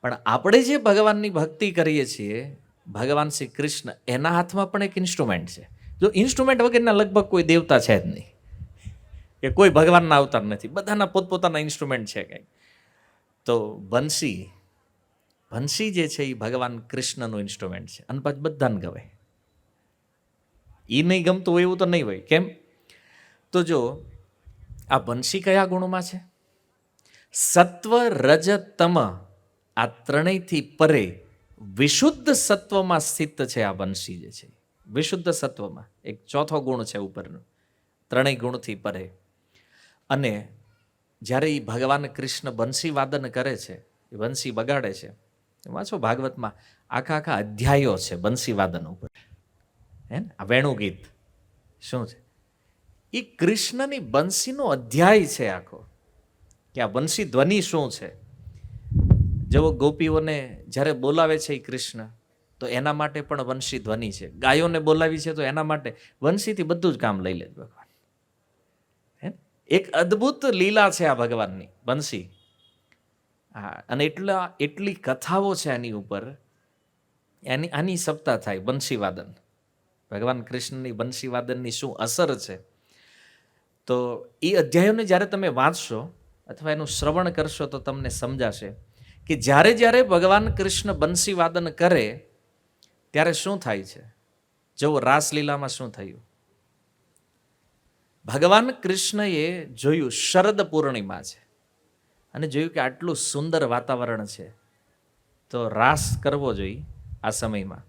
પણ આપણે જે ભગવાનની ભક્તિ કરીએ છીએ, ભગવાન શ્રી કૃષ્ણ, એના હાથમાં પણ એક ઇન્સ્ટ્રુમેન્ટ છે. જો ઇન્સ્ટ્રુમેન્ટ વગરના લગભગ કોઈ દેવતા છે જ નહીં, કે કોઈ ભગવાનના અવતાર નથી. બધાના પોતપોતાના ઇન્સ્ટ્રુમેન્ટ છે કંઈક. તો બંસી જે છે એ ભગવાન કૃષ્ણનું ઇન્સ્ટ્રુમેન્ટ છે. અને પછી બધાને ગવાય. એ નહીં ગમતું હોય એવું તો નહીં હોય. કેમ? તો જો આ બંસી કયા ગુણમાં છે? સત્વ, રજ, તમ, આ ત્રણેયથી પરે વિશુદ્ધ સત્વમાં સ્થિત છે આ બંસી જે છે. વિશુદ્ધ સત્વમાં એક ચોથો ગુણ છે ઉપરનો, ત્રણેય ગુણથી પરે. અને જ્યારે એ ભગવાન કૃષ્ણ બંસી વાદન કરે છે, એ બંસી બગાડે છે, વાંચો ભાગવતમાં આખા અધ્યાયો છે બંસી વાદન ઉપર. હે ને? આ વેણુ ગીત શું છે? એ કૃષ્ણની બંસીનો અધ્યાય છે આખો, કે આ બંસી ધ્વનિ શું છે. જેવો ગોપીઓને જ્યારે બોલાવે છે એ કૃષ્ણ, તો એના માટે પણ વંશી ધ્વનિ છે. ગાયોને બોલાવી છે તો એના માટે વંશીથી બધું જ કામ લઈ લે ભગવાન. હે, એક અદ્ભુત લીલા છે આ ભગવાનની બંસી. હા, અને એટલી કથાઓ છે આની ઉપર. આની સપ્તાહ થાય બંસી વાદન. ભગવાન કૃષ્ણની બંસી વાદનની શું અસર છે. તો એ અધ્યાયોને જ્યારે તમે વાંચશો અથવા એનું શ્રવણ કરશો તો તમને સમજાશે કે જ્યારે જ્યારે ભગવાન કૃષ્ણ બંસી વાદન કરે ત્યારે શું થાય છે. જો રાસલીલામાં શું થયું, ભગવાન કૃષ્ણએ જોયું શરદ પૂર્ણિમા છે અને જોયું કે આટલું સુંદર વાતાવરણ છે, તો રાસ કરવો જોઈએ આ સમયમાં.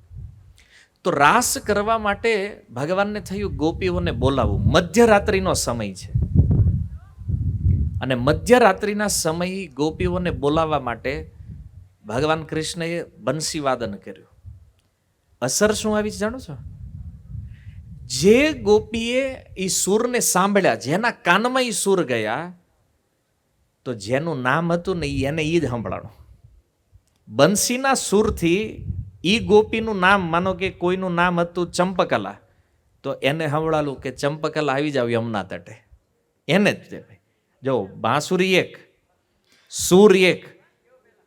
તો રાસ કરવા માટે ભગવાનને થયું ગોપીઓને બોલાવવું. મધ્યરાત્રિનો સમય છે અને મધ્યરાત્રિના સમયે ગોપીઓને બોલાવવા માટે ભગવાન કૃષ્ણએ બંસી વાદન કર્યું. અસર શું આવી જાણો છો? જે ગોપીએ એ સૂરને સાંભળ્યા, જેના કાનમાં એ સૂર ગયા, તો જેનું નામ હતું ને એને એ જ સાંભળાણું. બંસીના સૂરથી ઈ ગોપીનું નામ, માનો કે કોઈનું નામ હતું ચંપકલા, તો એને સાંભળાલું કે ચંપકલા આવી જાવ યમુના તટે. એને જ જો બાંસુરી એક, સૂર એક,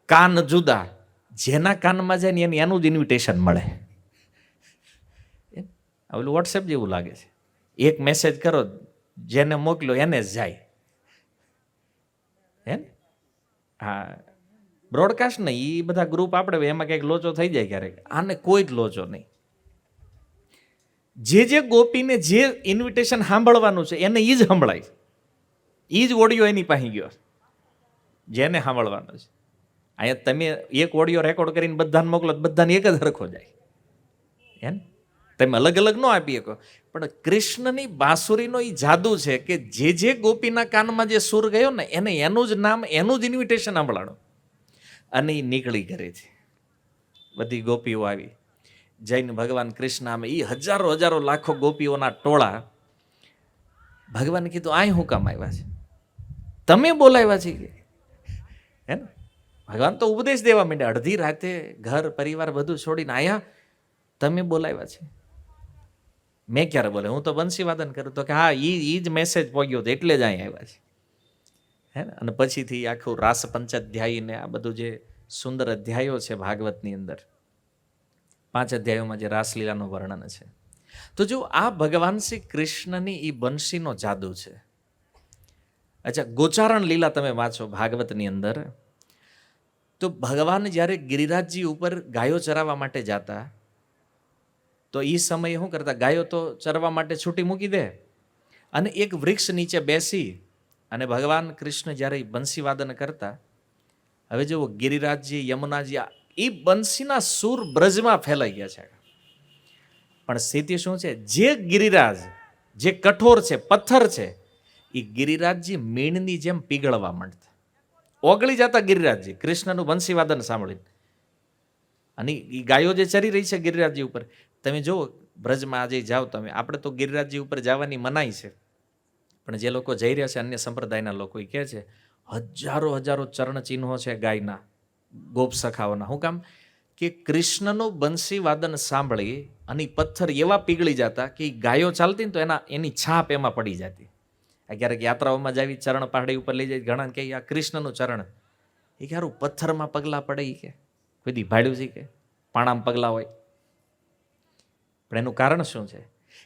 કાન જુદા. જેના કાનમાં જાય ને એનું જ ઇન્વિટેશન મળે. ઓલું વોટ્સએપ જેવું લાગે છે. એક મેસેજ કરો, જેને મોકલ્યો એને જ જાય. હે ને? હા, બ્રોડકાસ્ટ નહીં, એ બધા ગ્રુપ આપણે એમાં કંઈક લોચો થઈ જાય ક્યારેક. આને કોઈ જ લોચો નહીં. જે ગોપીને જે ઇન્વિટેશન સાંભળવાનું છે એને એ જ સંભળાય. એ જ ઓડિયો એની પાસે ગયો જેને સાંભળવાનો છે. અહીંયા તમે એક ઓડિયો રેકોર્ડ કરીને બધાને મોકલો, બધાને એક જ હરખો જાય. હે ને? તમે અલગ અલગ ન આપી શકો. પણ કૃષ્ણની બાંસુરીનો એ જાદુ છે કે જે ગોપીના કાનમાં જે સૂર ગયો ને એને એનું જ નામ, એનું જ ઇન્વિટેશન સાંભળાણું. અને એ નીકળી કરે છે. બધી ગોપીઓ આવી જઈને ભગવાન કૃષ્ણ આમે એ હજારો લાખો ગોપીઓના ટોળા ભગવાન કીધું આ હું કામ આવ્યા છે, તમે બોલાવ્યા છે. હે ને? ભગવાન તો ઉપદેશ દેવા માંડ્યા અડધી રાતે, ઘર પરિવાર બધું છોડીને આયા, તમે બોલાવ્યા છે. મેં ક્યારે બોલે? હું તો બંસી વાદન કરું. તો કે હા, એ જ મેસેજ પહોંચ્યો હતો એટલે જ અહીં આવ્યા છે. હે ને? અને પછીથી આખું રાસ પંચાધ્યાયી ને આ બધું જે સુંદર અધ્યાયો છે ભાગવતની અંદર, 5 અધ્યાયોમાં જે રાસલીલાનું વર્ણન છે. તો જો આ ભગવાન શ્રી કૃષ્ણની એ બંસીનો જાદુ છે. અચ્છા, ગોચારણ લીલા તમે વાંચો ભાગવતની અંદર, તો ભગવાન જ્યારે ગિરિરાજજી ઉપર ગાયો ચરાવવા માટે જતા, તો એ સમયે શું કરતા, ગાયો તો ચરવા માટે છૂટી મૂકી દે અને એક વૃક્ષ નીચે બેસી અને ભગવાન કૃષ્ણ જ્યારે બંસી વાદન કરતા. હવે જુઓ, ગિરિરાજજી, યમુનાજી, એ બંસીના સૂર બ્રજમાં ફેલાઈ ગયા છે. પણ સ્થિતિ શું છે? જે ગિરિરાજ, જે કઠોર છે, પથ્થર છે, એ ગિરિરાજજી મીણની જેમ પીગળવા માંડતા, ઓગળી જતા ગિરિરાજજી કૃષ્ણનું બંસી વાદન સાંભળીને. અને એ ગાયો જે ચરી રહી છે ગિરિરાજજી ઉપર, તમે જુઓ, બ્રજમાં આજે જાઓ તમે, આપણે તો ગિરિરાજજી ઉપર જવાની મનાઈ છે, પણ જે લોકો જઈ રહ્યા છે અન્ય સંપ્રદાયના લોકો એ કહે છે હજારો હજારો ચરણ ચિહ્નો છે ગાયના, ગોપ સખાઓના. શું કામ? કે કૃષ્ણનું બંસી વાદન સાંભળી અને પથ્થર એવા પીગળી જતા કે ગાયો ચાલતી ને તો એની છાપ એમાં પડી જતી. ક્યારેક યાત્રાઓમાં જાવી ચરણ પહાડી ઉપર લઈ જાય, ઘણા કે આ કૃષ્ણનું ચરણ, એ કે હારું પથ્થરમાં પગલાં પડે, એ કે કોઈ દી ભાડ્યું છે કે પાણામાં પગલાં હોય. પણ એનું કારણ શું છે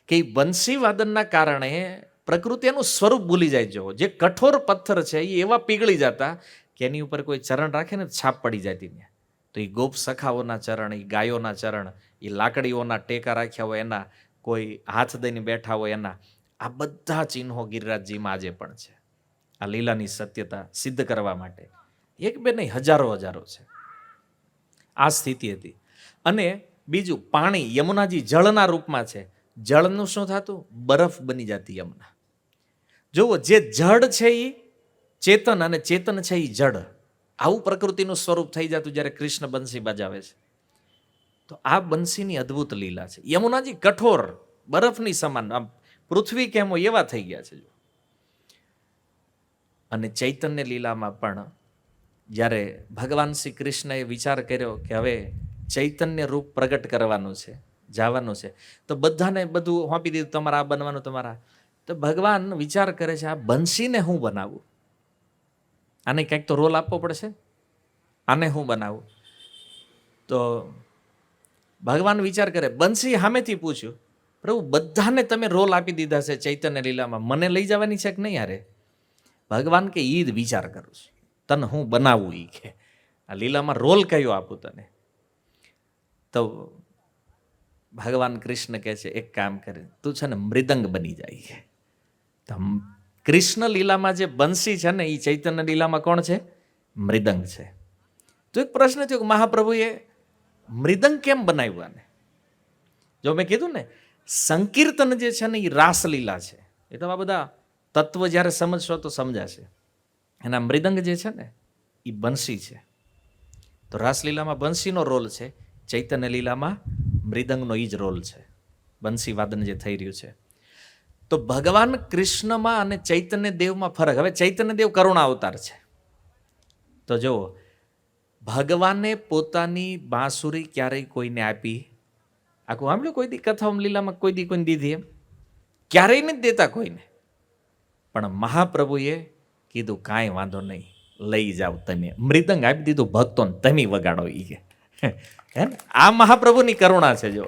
કે એ બંસી વાદનના કારણે પ્રકૃતિ એનું સ્વરૂપ ભૂલી જાય. જો જે કઠોર પથ્થર છે એ એવા પીગળી જતા કે એની ઉપર કોઈ ચરણ રાખે ને છાપ પડી જતી ને. તો એ ગોપ સખાઓના ચરણ, એ ગાયોના ચરણ, એ લાકડીઓના ટેકા રાખ્યા હોય એના, કોઈ હાથ દઈને બેઠા હોય એના, આ બધા ચિહ્નો ગિરિરાજજીમાં આજે પણ છે. આ લીલાની સત્યતા સિદ્ધ કરવા માટે એક બે નહીં, હજારો હજારો છે. આ સ્થિતિ હતી. અને બીજું, પાણી યમુનાજી જળના રૂપમાં છે. જળનું શું થતું? બરફ બની જતી યમુના. જુઓ, જે જડ છે એ ચેતન અને ચેતન છે એ જડ, આવું પ્રકૃતિનું સ્વરૂપ થઈ જતું જ્યારે કૃષ્ણ બંસી બજાવે છે. તો આ બંસીની અદ્ભુત લીલા છે. યમુનાજી કઠોર બરફની સમાન, આમ પૃથ્વી કેમ હોય એવા થઈ ગયા છે. અને ચૈતન્ય લીલામાં પણ જ્યારે ભગવાન શ્રી કૃષ્ણએ વિચાર કર્યો કે હવે ચૈતન્ય રૂપ પ્રગટ કરવાનું છે, જવાનું છે, તો બધાને બધું સોંપી દીધું, તમારા આ બનવાનું, તમારા. તો ભગવાન વિચાર કરે છે આ બંસીને હું બનાવું, આને કંઈક તો રોલ આપવો પડશે, આને હું બનાવું. તો ભગવાન વિચાર કરે, બંસી સામેથી પૂછ્યું, પ્રભુ બધાને તમે રોલ આપી દીધા છે ચૈતન્ય લીલામાં, મને લઈ જવાની છે કે નહીં? યારે ભગવાન કે ઈ જ વિચાર કરું છું, તને હું બનાવું, ઈ કે આ લીલામાં રોલ કયો આપું તને? તો ભગવાન કૃષ્ણ કહે છે એક કામ કરે, તું છે ને મૃદંગ બની જાય. તો કૃષ્ણ લીલામાં જે બંસી છે ને એ ચૈતન્ય લીલામાં કોણ છે? મૃદંગ છે. તો એક પ્રશ્ન થયો કે મહાપ્રભુએ મૃદંગ કેમ બનાવ્યું આને? જો મેં કીધું ને, સંકીર્તન જે છે ને એ રાસલીલા છે. એ તો આ બધા તત્વ જ્યારે સમજશો તો સમજાશે. એના મૃદંગ જે છે ને એ બંસી છે. તો રાસલીલામાં બંસીનો રોલ છે, ચૈતન્ય લીલામાં મૃદંગનો એ જ રોલ છે. બંસી વાદન જે થઈ રહ્યું છે. તો ભગવાન કૃષ્ણમાં અને ચૈતન્ય દેવમાં ફરક. હવે ચૈતન્ય દેવ કરુણા અવતાર છે. તો જુઓ, ભગવાને પોતાની બાંસુરી ક્યારેય કોઈને આપી? આખું સાંભળ્યું કોઈ દી કથાઓમાં લીલામાં કોઈ દી કોઈને દીધી? એમ ક્યારેય નથી દેતા કોઈને. પણ મહાપ્રભુએ કીધું કાંઈ વાંધો નહીં, લઈ જાઓ તમે. મૃદંગ આપી દીધું ભક્તોને, તમે વગાડો. એ કે હે ને, આ મહાપ્રભુની કરુણા છે. જો,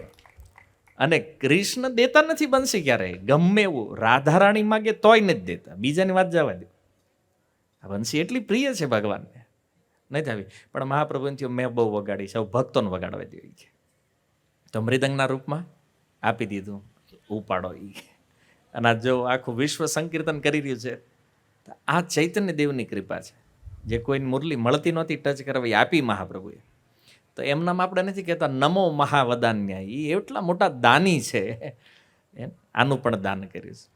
અને કૃષ્ણ દેતા નથી બંસી ક્યારેય, ગમે એવું રાધારાણી માગે તોય નથી દેતા, બીજાની વાત જવા દે. આ બંસી એટલી પ્રિય છે ભગવાનને, નથી આવી. પણ મહાપ્રભુને થયું મેં બહુ વગાડી છે, ભક્તોને વગાડવા દેવી છે. તો મૃદંગના રૂપમાં આપી દીધું, ઉપાડો. એ અને જો આખું વિશ્વ સંકીર્તન કરી રહ્યું છે, આ ચૈતન્ય દેવની કૃપા છે. જે કોઈને મુરલી મળતી નહોતી ટચ કરવા, એ આપી મહાપ્રભુએ. તો એમનામાં આપણે નથી કહેતા નમો મહાવદાન્ય, એ એટલા મોટા દાની છે, આનું પણ દાન કર્યું છે.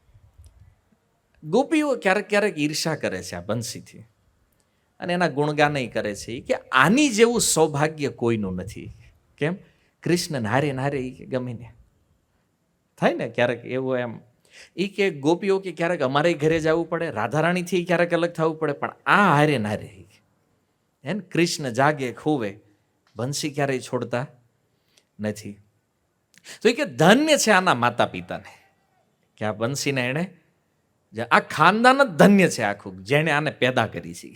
ગોપીઓ ક્યારેક ક્યારેક ઈર્ષા કરે છે આ બંસીથી, અને એના ગુણગાન કરે છે કે આની જેવું સૌભાગ્ય કોઈનું નથી. કેમ? કૃષ્ણ હારે નારે ગમે ને થાય ને ક્યારેક એવું. એમ એ કે ગોપીઓ કે ક્યારેક અમારે ઘરે જવું પડે, રાધારાણીથી ક્યારેક અલગ થવું પડે, પણ આ હારે નારે હે ને, કૃષ્ણ જાગે ખોવે, બંસી ક્યારેય છોડતા નથી. તો એ કે ધન્ય છે આના માતા પિતાને કે આ બંસીને એણે, આ ખાનદાન જ ધન્ય છે આખું, જેણે આને પેદા કરી છે.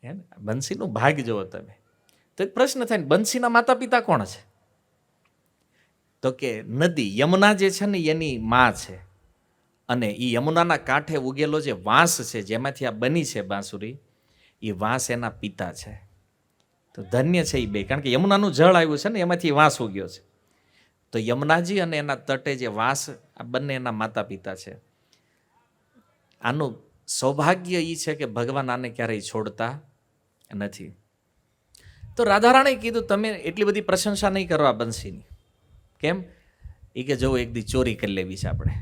હે ને, બંસીનું ભાગ જુઓ તમે. તો એક પ્રશ્ન થાય ને, બંસીના માતા પિતા કોણ છે? તો કે નદી યમુના જે છે ને એની માં છે, અને એ યમુનાના કાંઠે ઉગેલો જે વાંસ છે જેમાંથી આ બની છે બાંસુરી, એ વાંસ એના પિતા છે. તો ધન્ય છે એ બે, કારણ કે યમુનાનું જળ આવ્યું છે ને એમાંથી વાંસ ઉગ્યો છે. તો યમુનાજી અને એના તટે જે વાંસ, આ બંને એના માતા પિતા છે. આનું સૌભાગ્ય એ છે કે ભગવાન આને ક્યારેય છોડતા નથી. તો રાધારાણીએ કીધું તમે એટલી બધી પ્રશંસા નહીં કરવા બંસીની. કેમ? એ કે જો એક દી ચોરી કરી લેવી છે આપણે.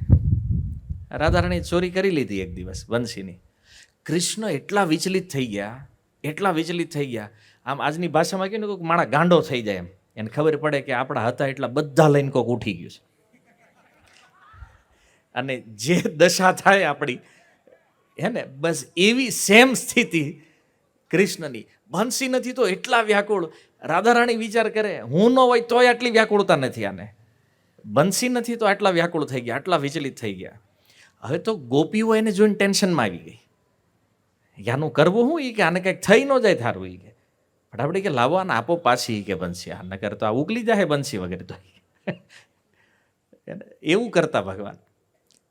રાધારાણીએ ચોરી કરી લીધી એક દિવસ બંસીની. કૃષ્ણ એટલા વિચલિત થઈ ગયા, એટલા વિચલિત થઈ ગયા, આમ આજની ભાષામાં કહ્યું ને, કોઈક માણસ ગાંડો થઈ જાય એમ, એને ખબર પડે કે આપણા હતા એટલા બધા લઈને કોઈક ઉઠી ગયું છે. અને જે દશા થાય આપણી, હે ને, બસ એવી સેમ સ્થિતિ કૃષ્ણની. બંસી નથી તો એટલા વ્યાકુળ. રાધારાણી વિચાર કરે, હું ન હોય તોય આટલી વ્યાકુળતા નથી આને. બંસી નથી તો આટલા વ્યાકુળ થઈ ગયા, આટલા વિચલિત થઈ ગયા. હવે તો ગોપીઓ એને જોઈને ટેન્શનમાં આવી ગઈ. યાનું કરવું હું એ કે આને કંઈક થઈ ન જાય થારું એ કે ફટાફટ કે લાવો આને આપો પાછી કે બંસી, આ નકર તો આ ઉગલી જાય બંસી વગેરે તો. એવું કરતા ભગવાન.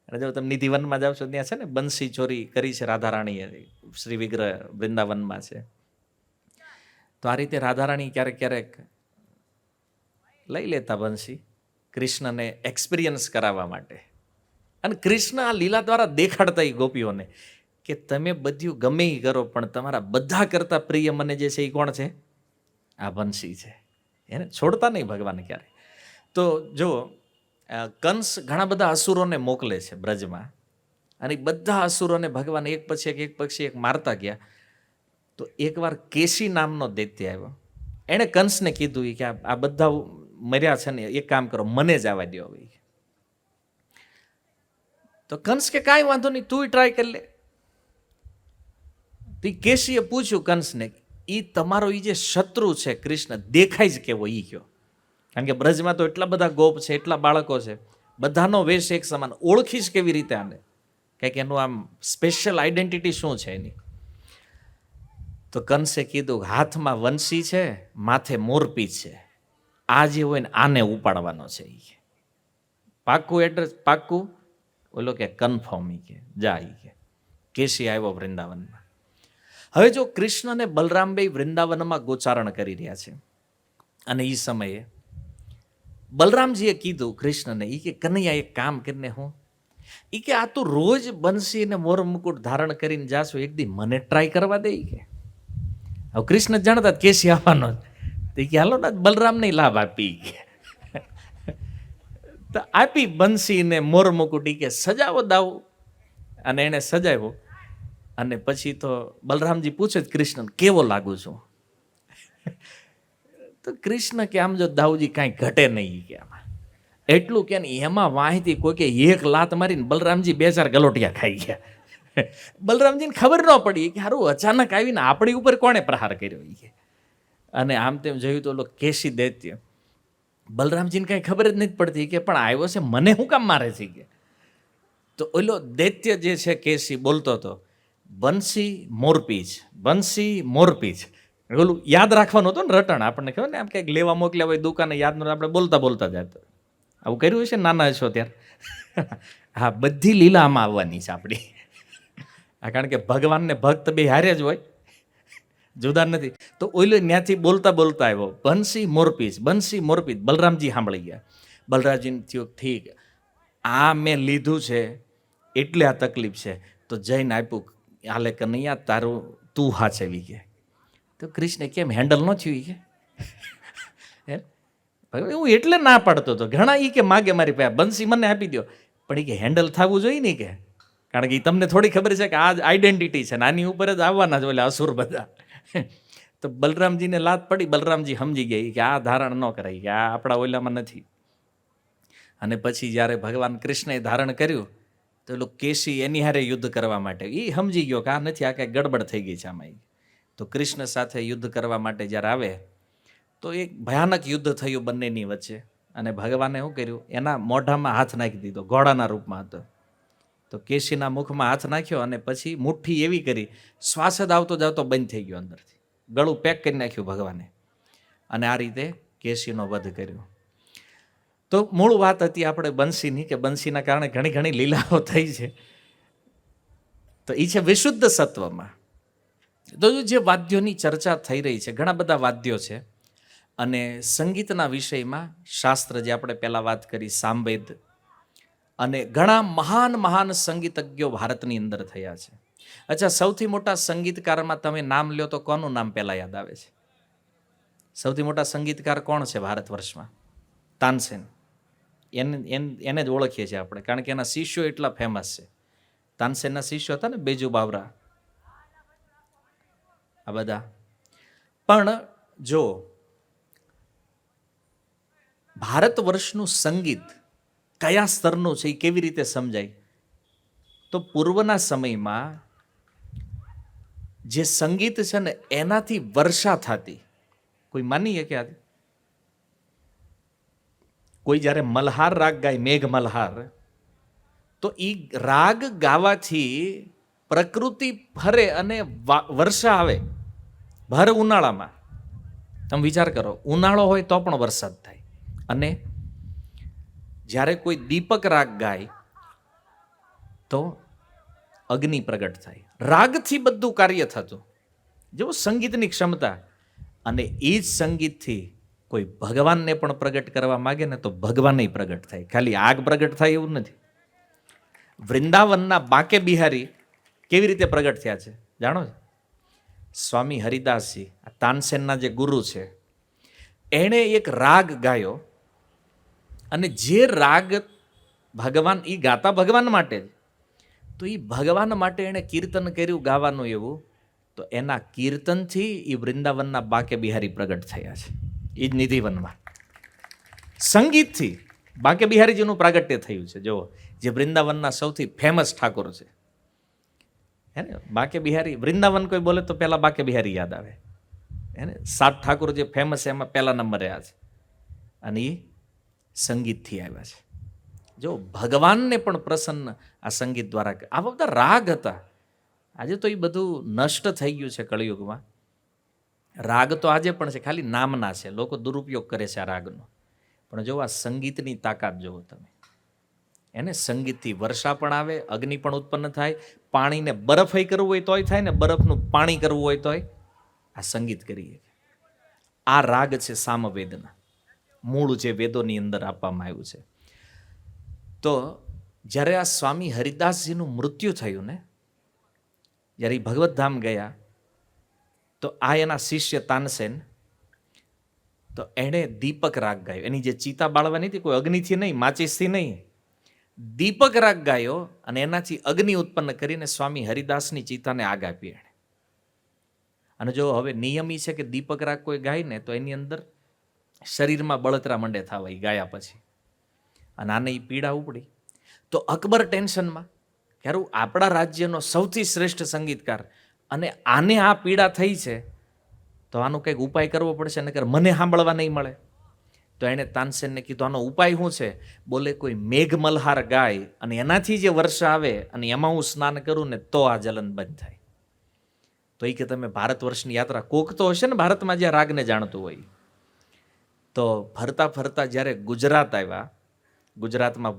અને જો તમે નિધિવનમાં જાઓ છો ત્યાં છે ને બંસી ચોરી કરી છે રાધારાણીએ, શ્રી વિગ્રહ વૃંદાવનમાં છે. તો આ રીતે રાધારાણી ક્યારેક ક્યારેક લઈ લેતા બંસી કૃષ્ણને એક્સપિરિયન્સ કરાવવા માટે. અને કૃષ્ણ આ લીલા દ્વારા દેખાડતા એ ગોપીઓને કે તમે બધું ગમે એ કરો પણ તમારા બધા કરતાં પ્રિય મને જે છે એ કોણ છે? આ બંસી છે. એને છોડતા નહીં ભગવાન ક્યારે. તો જો કંસ ઘણા બધા અસુરોને મોકલે છે બ્રજમાં, અને બધા અસુરોને ભગવાન એક પછી એક મારતા ગયા. તો એકવાર કેશી નામનો દૈત્ય આવ્યો. એણે કંસને કીધું કે આ બધા મર્યા છે ને, એક કામ કરો, મને જ આવવા દો. હવે તો કંસ કે કાંઈ વાંધો નહીં, તું ટ્રાય કરી લે. તો કેશીએ પૂછ્યું કંસને, એ તમારો એ જે શત્રુ છે કૃષ્ણ દેખાય જ કેવો એ કયો? કારણ કે બ્રજમાં તો એટલા બધા ગોપ છે, એટલા બાળકો છે, બધાનો વેશ એક સમાન, ઓળખીશ કેવી રીતે આને? કંઈક એનું આમ સ્પેશિયલ આઈડેન્ટિટી શું છે એની? તો કંસે કીધું, હાથમાં વંશી છે, માથે મોરપીંછ છે, આ જે હોય ને આને ઉપાડવાનો છે. પાક્કું એડ્રેસ, પાક્કું? બોલો કે કન્ફર્મ. કે જા. કે કેશી આવ્યો વૃંદાવનમાં. હવે જો કૃષ્ણ અને બલરામભાઈ વૃંદાવનમાં ગોચારણ કરી રહ્યા છે, અને એ સમયે બલરામજીએ કીધું કૃષ્ણને, એ કે કનૈયા એક કામ કરીને હું, એ કે આ તું રોજ બંસી ને મોર મુકુટ ધારણ કરીને જાશું, એક દી મને ટ્રાય કરવા દે. કે હવે કૃષ્ણ જાણતા કેશી આવવાનો, તો કે હાલો ને બલરામને લાભ આપી. તો આપી બંસી ને મોર મુકુટ, કે સજાવો દાવ. અને એને સજાવ્યો. અને પછી તો બલરામજી પૂછે જ કૃષ્ણ, કેવો લાગુ છું? તો કૃષ્ણ કે આમ જો દાઉજી કાંઈ ઘટે નહીં કે આમાં. એટલું કે એમાં વાંહીથી કોઈ કે એક લાત મારીને બલરામજી 2-4 ગલોટિયા ખાઈ ગયા. બલરામજીને ખબર ન પડી કે હારું અચાનક આવીને આપણી ઉપર કોણે પ્રહાર કર્યો. કે અને આમ તેમ જોયું તો કેશી દૈત્ય, બલરામજીને કાંઈ ખબર જ નથી પડતી કે પણ આવ્યો છે મને શું કામ મારે છે. કે તો ઓલો દૈત્ય જે છે કેશી બોલતો હતો, બંસી મોરપીંછ, બંસી મોરપીંછ. ઓલું યાદ રાખવાનું હતું ને રટણ, આપણને ખબર ને આમ કંઈક લેવા મોકલ્યા હોય દુકાને, યાદ ન આપણે બોલતા બોલતા જતા. આવું કર્યું હશે નાના છો ત્યારે. હા, બધી લીલા આમાં આવવાની છે આપણી. કારણ કે ભગવાનને ભક્ત બે હારે જ હોય, જુદા નથી. તો ઓલો ત્યાંથી બોલતા બોલતા આવ્યો, બંસી મોરપીંછ, બંસી મોરપીંછ. બલરામજી સાંભળી ગયા. બલરામજીને થયું ઠીક, આ મેં લીધું છે એટલે આ તકલીફ છે. તો જઈને આપ્યું, હાલે કનૈયા તારું તું હાચવી. કે તો કૃષ્ણ કેમ હેન્ડલ ન થયું? કે હું એટલે ના પાડતો હતો, ઘણા કે માગે મારી પાસે બંસી મને આપી દો, પણ કે હેન્ડલ થવું જોઈએ ને. કે કારણ કે તમને થોડી ખબર છે કે આ જ આઈડેન્ટિટી છે, આની ઉપર જ આવવાના જ ઓલે અસુર બધા. તો બલરામજીને લાત પડી, બલરામજી સમજી ગયા કે આ ધારણ ન કરાય, કે આ આપણા ઓલામાં નથી. અને પછી જ્યારે ભગવાન કૃષ્ણએ ધારણ કર્યું, તો પેલો કેશી એની હારે યુદ્ધ કરવા માટે એ સમજી ગયો કે આ નથી, આ કંઈક ગડબડ થઈ ગઈ છે આમાં. તો કૃષ્ણ સાથે યુદ્ધ કરવા માટે જ્યારે આવે તો એક ભયાનક યુદ્ધ થયું બંનેની વચ્ચે. અને ભગવાને શું કર્યું, એના મોઢામાં હાથ નાખી દીધો, ઘોડાના રૂપમાં હતો. તો કેશીના મુખમાં હાથ નાખ્યો અને પછી મુઠ્ઠી એવી કરી, શ્વાસ જ આવતો જાવતો બંધ થઈ ગયો અંદરથી, ગળું પેક કરી નાખ્યું ભગવાને. અને આ રીતે કેશીનો વધ કર્યો. તો મૂળ વાત હતી આપણે બંસીની, કે બંસીના કારણે ઘણી ઘણી લીલાઓ થઈ છે. તો એ છે વિશુદ્ધ સત્વમાં. તો જે વાદ્યોની ચર્ચા થઈ રહી છે, ઘણા બધા વાદ્યો છે. અને સંગીતના વિષયમાં શાસ્ત્ર જે આપણે પહેલાં વાત કરી, સામવેદ, અને ઘણા મહાન મહાન સંગીતજ્ઞો ભારતની અંદર થયા છે. અચ્છા, સૌથી મોટા સંગીતકારમાં તમે નામ લ્યો તો કોનું નામ પહેલાં યાદ આવે છે? સૌથી મોટા સંગીતકાર કોણ છે ભારત વર્ષમાં? તાનસેન. એને જ ઓળખીએ છીએ આપણે, કારણ કે એના શિષ્યો એટલા ફેમસ છે. તાનસેનના શિષ્યો હતા ને, બેજુ બાવરા, આ બધા. પણ જો ભારત વર્ષનું સંગીત કયા સ્તરનું છે એ કેવી રીતે સમજાય? તો પૂર્વના સમયમાં જે સંગીત છે ને એનાથી વર્ષા થતી. કોઈ માનીએ કે આજે કોઈ જ્યારે મલ્હાર રાગ ગાય, મેઘ મલ્હાર, તો એ રાગ ગાવાથી પ્રકૃતિ ફરે અને વર્ષા આવે. ભર ઉનાળામાં તમે વિચાર કરો, ઉનાળો હોય તો પણ વરસાદ થાય. અને જ્યારે કોઈ દીપક રાગ ગાય તો અગ્નિ પ્રગટ થાય. રાગથી બધું કાર્ય થતું. જો સંગીતની ક્ષમતા. અને એ જ સંગીતથી કોઈ ભગવાનને પણ પ્રગટ કરવા માગે ને તો ભગવાન પ્રગટ થાય. ખાલી આગ પ્રગટ થાય એવું નથી. વૃંદાવનના બાંકે બિહારી કેવી રીતે પ્રગટ થયા છે જાણો છો? સ્વામી હરિદાસજી, તાનસેનના જે ગુરુ છે, એણે એક રાગ ગાયો. અને જે રાગ ભગવાન, એ ગાતા ભગવાન માટે જ, તો એ ભગવાન માટે એણે કીર્તન કર્યું ગાવાનું એવું. તો એના કીર્તનથી એ વૃંદાવનના બાંકે બિહારી પ્રગટ થયા છે. એ જ નિધિવનમાં સંગીતથી બાંકે બિહારીજીનું પ્રાગટ્ય થયું છે. જો જે વૃંદાવનના સૌથી ફેમસ ઠાકોર છે, હે ને, બાંકે બિહારી. વૃંદાવન કોઈ બોલે તો પહેલા બાંકે બિહારી યાદ આવે. હે ને, 7 ઠાકોર જે ફેમસ છે એમાં પહેલા નંબરે આ છે. અને એ સંગીતથી આવ્યા છે. જો ભગવાનને પણ પ્રસન્ન આ સંગીત દ્વારા. આવા બધા રાગ હતા. આજે તો એ બધું નષ્ટ થઈ ગયું છે કળિયુગમાં. રાગ તો આજે પણ છે, ખાલી નામના છે. લોકો દુરુપયોગ કરે છે આ રાગનો. પણ જો આ સંગીતની તાકાત જુઓ તમે. એને સંગીતથી વર્ષા પણ આવે, અગ્નિ પણ ઉત્પન્ન થાય, પાણીને બરફ કરવું હોય તોય થાય ને, બરફનું પાણી કરવું હોય તોય આ સંગીત કરીએ. આ રાગ છે સામવેદના, મૂળ જે વેદોની અંદર આપવામાં આવ્યું છે. તો જ્યારે આ સ્વામી હરિદાસજીનું મૃત્યુ થયું ને, જ્યારે એ ભગવતધામ ગયા, તો આ એના શિષ્ય તાનસેન, તો એણે દીપક રાગ ગાયો. એની જે ચિતા બાળવાની હતી, કોઈ અગ્નિથી નહીં, માચિસથી નહીં, દીપક રાગ ગાયો. અને એનાથી અગ્નિ ઉત્પન્ન કરીને સ્વામી હરિદાસની ચિતાને આગ આપી એણે. અને જો હવે નિયમ એ છે કે દીપક રાગ કોઈ ગાય ને તો એની અંદર શરીરમાં બળતરા મંડે થવા એ ગાયા પછી. અને આને એ પીડા ઉપડી. તો અકબર ટેન્શનમાં, ક્યારું આપણા રાજ્યનો સૌથી શ્રેષ્ઠ સંગીતકાર, અને આને આ પીડા થઈ છે, તો આનો કંઈક ઉપાય કરવો પડશે, નકર મને સાંભળવા નહીં મળે. તો એણે તાનસેનને કીધું આનો ઉપાય શું છે? બોલે કોઈ મેઘ મલ્હાર ગાય અને એનાથી જે વર્ષા આવે અને એમાં હું સ્નાન કરું ને તો આ જલન બંધ થાય. તો એ કે તમે ભારત વર્ષની યાત્રા, કોક તો હશે ને ભારતમાં જ્યાં રાગને જાણતું હોય. તો ફરતા ફરતા જ્યારે ગુજરાત આવ્યા, ગુજરાતમાં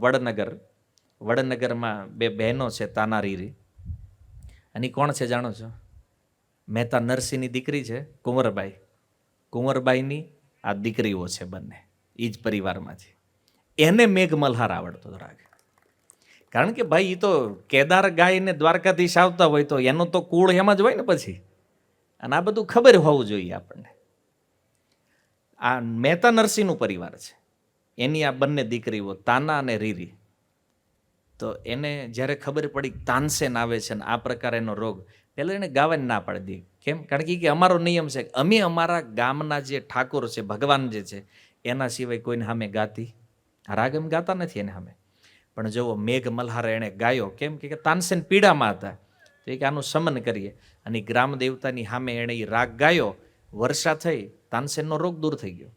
વડનગરમાં 2 બહેનો છે, તાના રીરી. અને કોણ છે જાણો છો? મહેતા નરસિંહની દીકરી છે કુંવરબાઈ. કુંવરબાઈની આ દીકરીઓ છે બંને, એ જ પરિવારમાંથી. એને મેઘ મલ્હાર આવડતો રાગ. કારણ કે ભાઈ એ તો કેદાર ગાયને દ્વારકાધીશ આવતા હોય તો એનો તો કુળ એમ જ હોય ને પછી. અને આ બધું ખબર હોવું જોઈએ આપણને. આ મહેતા નરસિંહનું પરિવાર છે, એની આ બંને દીકરીઓ તાના અને રીરી. તો એને જ્યારે ખબર પડી તાનસેન આવે છે ને આ પ્રકાર એનો રોગ, પહેલાં એને ગાવાની ના પાડી દી. કેમ? કારણ કે અમારો નિયમ છે કે અમે અમારા ગામના જે ઠાકોર છે, ભગવાન જે છે, એના સિવાય કોઈને સામે ગાતી રાગ એમ ગાતા નથી એને સામે. પણ જુઓ મેઘ મલ્હારે એણે ગાયો. કેમ કે તાનસેન પીડામાં હતા, તો કે આનું શમન કરીએ. અને ગ્રામ દેવતાની સામે એણે એ રાગ ગાયો, વર્ષા થઈ, તાનસેનનો રોગ દૂર થઈ ગયો.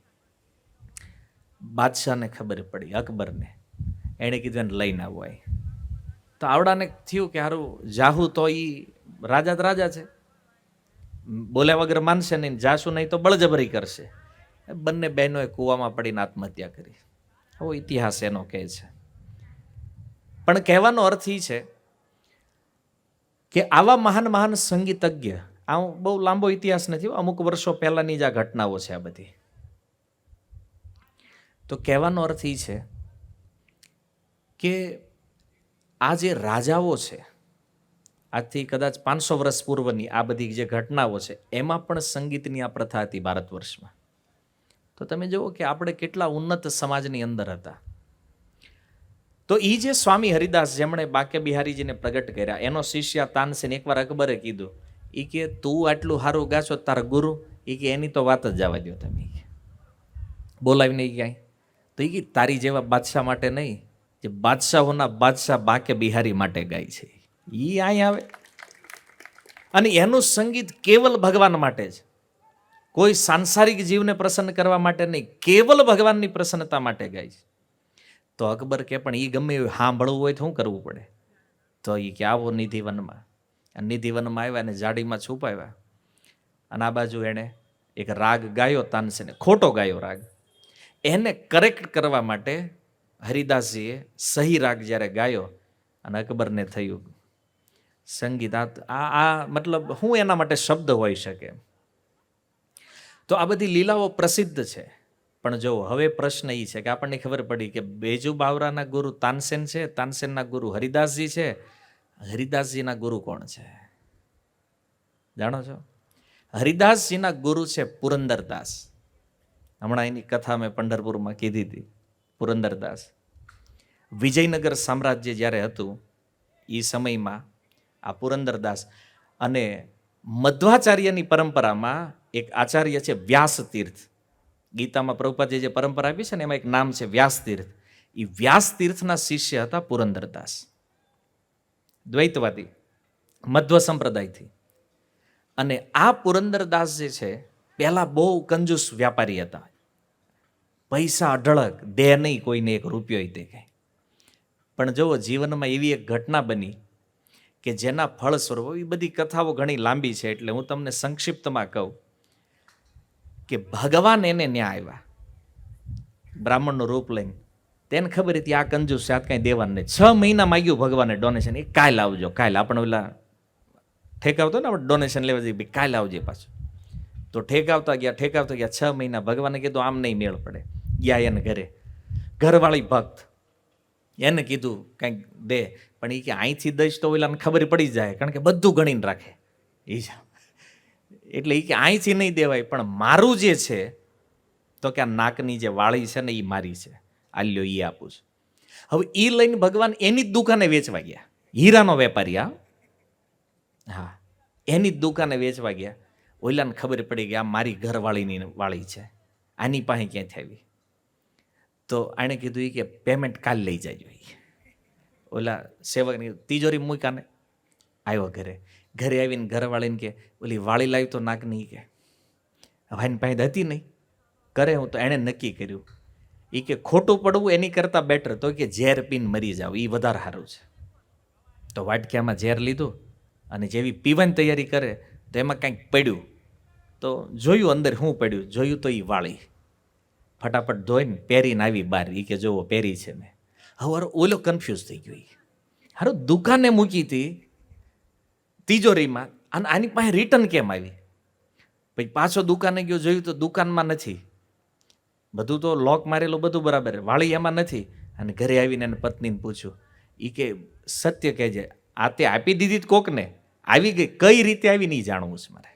બાદશાહને ખબર પડી, અકબરને. એણે કીધું એને લઈને આવો. તો આવડાને થયું કે હારું જાહુ તો એ રાજા જ રાજા છે, બોલ્યા વગર માનશે નહીં, જાશું નહીં તો બળજબરી કરશે. બંને બહેનોએ કૂવામાં પડીને આત્મહત્યા કરી. આવો ઇતિહાસ એનો કહે છે. પણ કહેવાનો અર્થ એ છે કે આવા મહાન મહાન સંગીતજ્ઞ, આ બહુ લાંબો ઇતિહાસ નથી, અમુક વર્ષો પહેલાની જ આ ઘટનાઓ છે આ બધી. તો કહેવાનો અર્થ એ છે કે આ જે રાજાઓ છે, આજથી કદાચ 500 વર્ષ પૂર્વની આ બધી જે ઘટનાઓ છે, એમાં પણ સંગીતની આ પ્રથા હતી ભારત વર્ષમાં. તો તમે જુઓ કે આપણે કેટલા ઉન્નત સમાજની અંદર હતા. તો એ જે સ્વામી હરિદાસ જેમણે બાંકે બિહારીજીને પ્રગટ કર્યા, એનો શિષ્ય તાનસેન, એકવાર અકબરે કીધું, એ કે તું આટલું સારું ગાશો, તારા ગુરુ, એ કે એની તો વાત જ જવા દો તમે, બોલાવીને ક્યાંય. તો એ કે તારી જેવા બાદશાહ માટે નહીં, જે બાદશાહોના બાદશાહ બાકે બિહારી માટે ગાય છે એ અહીં આવે. અને એનું સંગીત કેવલ ભગવાન માટે જ, કોઈ સાંસારિક જીવને પ્રસન્ન કરવા માટે નહીં, કેવલ ભગવાનની પ્રસન્નતા માટે ગાય છે. તો અકબર કે પણ એ ગમે એવું સાંભળવું હોય તો શું કરવું પડે? તો એ કે આવો નિધિવનમાં. નિધિવનમાં આવ્યા અને જાડીમાં છુપાવ્યા. અને આ બાજુ એણે એક રાગ ગાયો તાનસેને, ખોટો ગાયો રાગ. એને કરેક્ટ કરવા માટે હરિદાસજીએ સહી રાગ જ્યારે ગાયો અને અકબરને થયું સંગીત આ મતલબ શું એના માટે શબ્દ હોઈ શકે? તો આ બધી લીલાઓ પ્રસિદ્ધ છે. પણ જો હવે પ્રશ્ન એ છે કે આપણને ખબર પડી કે બેજુ બાવરાના ગુરુ તાનસેન છે, તાનસેનના ગુરુ હરિદાસજી છે. હરિદાસજીના ગુરુ કોણ છે જાણો છો? હરિદાસજીના ગુરુ છે પુરંદરદાસ. હમણાં એની કથા મેં પંઢરપુરમાં કીધી હતી. પુરંદરદાસ વિજયનગર સામ્રાજ્ય જ્યારે હતું એ સમયમાં આ પુરંદરદાસ અને મધ્વાચાર્યની પરંપરામાં એક આચાર્ય છે વ્યાસ તીર્થ. ગીતામાં પ્રભુપાદે જે પરંપરા આપી છે ને એમાં એક નામ છે વ્યાસ તીર્થ. એ વ્યાસ તીર્થના શિષ્ય હતા પુરંદરદાસ. દ્વૈતવાદી, મધ્વ સંપ્રદાયથી. અને આ પુરંદરદાસ જે છે પહેલા બહુ કંજૂસ વ્યાપારી હતા. પૈસા અઢળક, દે નહીં કોઈને એક રૂપિયો દે કંઈ. પણ જુઓ જીવનમાં એવી એક ઘટના બની કે જેના ફળ સ્વરૂપ, એ બધી કથાઓ ઘણી લાંબી છે એટલે હું તમને સંક્ષિપ્તમાં કહું કે ભગવાન એને ન્યા આવ્યા બ્રાહ્મણનું રૂપ લઈને. તેને ખબર હતી આ કંજૂસ છે, આ કાંઈ દેવાનું નહીં. 6 મહિના માગ્યું ભગવાને ડોનેશન. એ કાલ આવજો, કાલ. આપણે ઓલા ઠેકાવતો ને આપણે ડોનેશન લેવા જઈએ, કાલ આવજે પાછું. તો ઠેકાવતા ગયા 6 મહિના. ભગવાને કીધું આમ નહીં મેળ પડે. ગયા એને ઘરે, ઘરવાળી ભક્ત એને કીધું કંઈક દે. પણ એ કે અહીંથી દઈશ તો ઓલાને ખબર પડી જાય, કારણ કે બધું ગણીને રાખે એ. એટલે એ કે અહીંથી નહીં દેવાય, પણ મારું જે છે તો કે આ નાકની જે વાળી છે ને એ મારી છે, આ લ્યો એ આપું છું. હવે એ લઈને ભગવાન એની જ દુકાને વેચવા ગયા. હીરાનો વેપારી. હા, એની જ દુકાને વેચવા ગયા. ઓલાને ખબર પડી કે આ મારી ઘરવાળીની વાળી છે, આની પાસે ક્યાંથી આવી. તો આણે કીધું કે પેમેન્ટ કાલ લઈ જાય. ઓલા સેવકની તિજોરી મૂકાને આવ્યો ઘરે. ઘરે આવીને ઘરવાળીને કે ઓલી વાળી લાવી તો નાક નહીં કે ભાઈની પાસે હતી નહીં, કરે હું. તો એણે નક્કી કર્યું એ કે ખોટું પડવું એની કરતાં બેટર તો કે ઝેર પીને મરી જાવ એ વધારે સારું છે. તો વાટક્યામાં ઝેર લીધું અને જેવી પીવાની તૈયારી કરે તો એમાં કાંઈક પડ્યું. તો જોયું અંદર શું પડ્યું, જોયું તો એ વાળી. ફટાફટ ધોઈને પહેરીને આવી બહાર. એ કે જોવો પહેરી છે મેં. હવે ઓલો કન્ફ્યુઝ થઈ ગયો. હારું દુકાને મૂકી હતી તિજોરીમાં, અને આની પાસે રિટર્ન કેમ આવી? પછી પાછો દુકાને ગયો, જોયું તો દુકાનમાં નથી. બધું તો લોક મારેલું બધું બરાબર, વાળી એમાં નથી. અને ઘરે આવીને એને પત્નીને પૂછ્યું. એ કે સત્ય કહેજે, આ તે આપી દીધી કોકને, આવી ગઈ, કઈ રીતે આવી નહીં જાણવું છે મારે.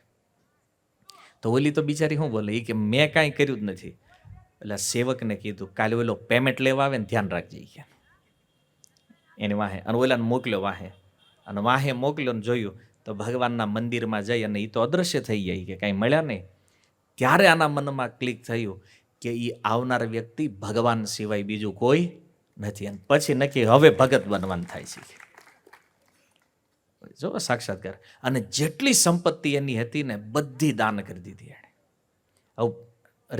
તો ઓલી તો બિચારી શું બોલે, એ કે મેં કાંઈ કર્યું જ નથી. એટલે સેવકને કીધું કાલે ઓલો પેમેન્ટ લેવા આવે ને ધ્યાન રાખજે એની વાહે. અને ઓલાને મોકલ્યો વાહે. અને વાહે મોકલ્યો ને જોયું તો ભગવાનના મંદિરમાં જઈ અને એ તો અદૃશ્ય થઈ જાય કે કાંઈ મળ્યા નહીં. ત્યારે આના મનમાં ક્લિક થયું કે એ આવનાર વ્યક્તિ ભગવાન સિવાય બીજું કોઈ નથી. અને પછી નક્કી હવે ભગત બનવાનું થાય છે. જો સાક્ષાત્કાર. અને જેટલી સંપત્તિ એની હતી ને બધી દાન કરી દીધી એણે. હવે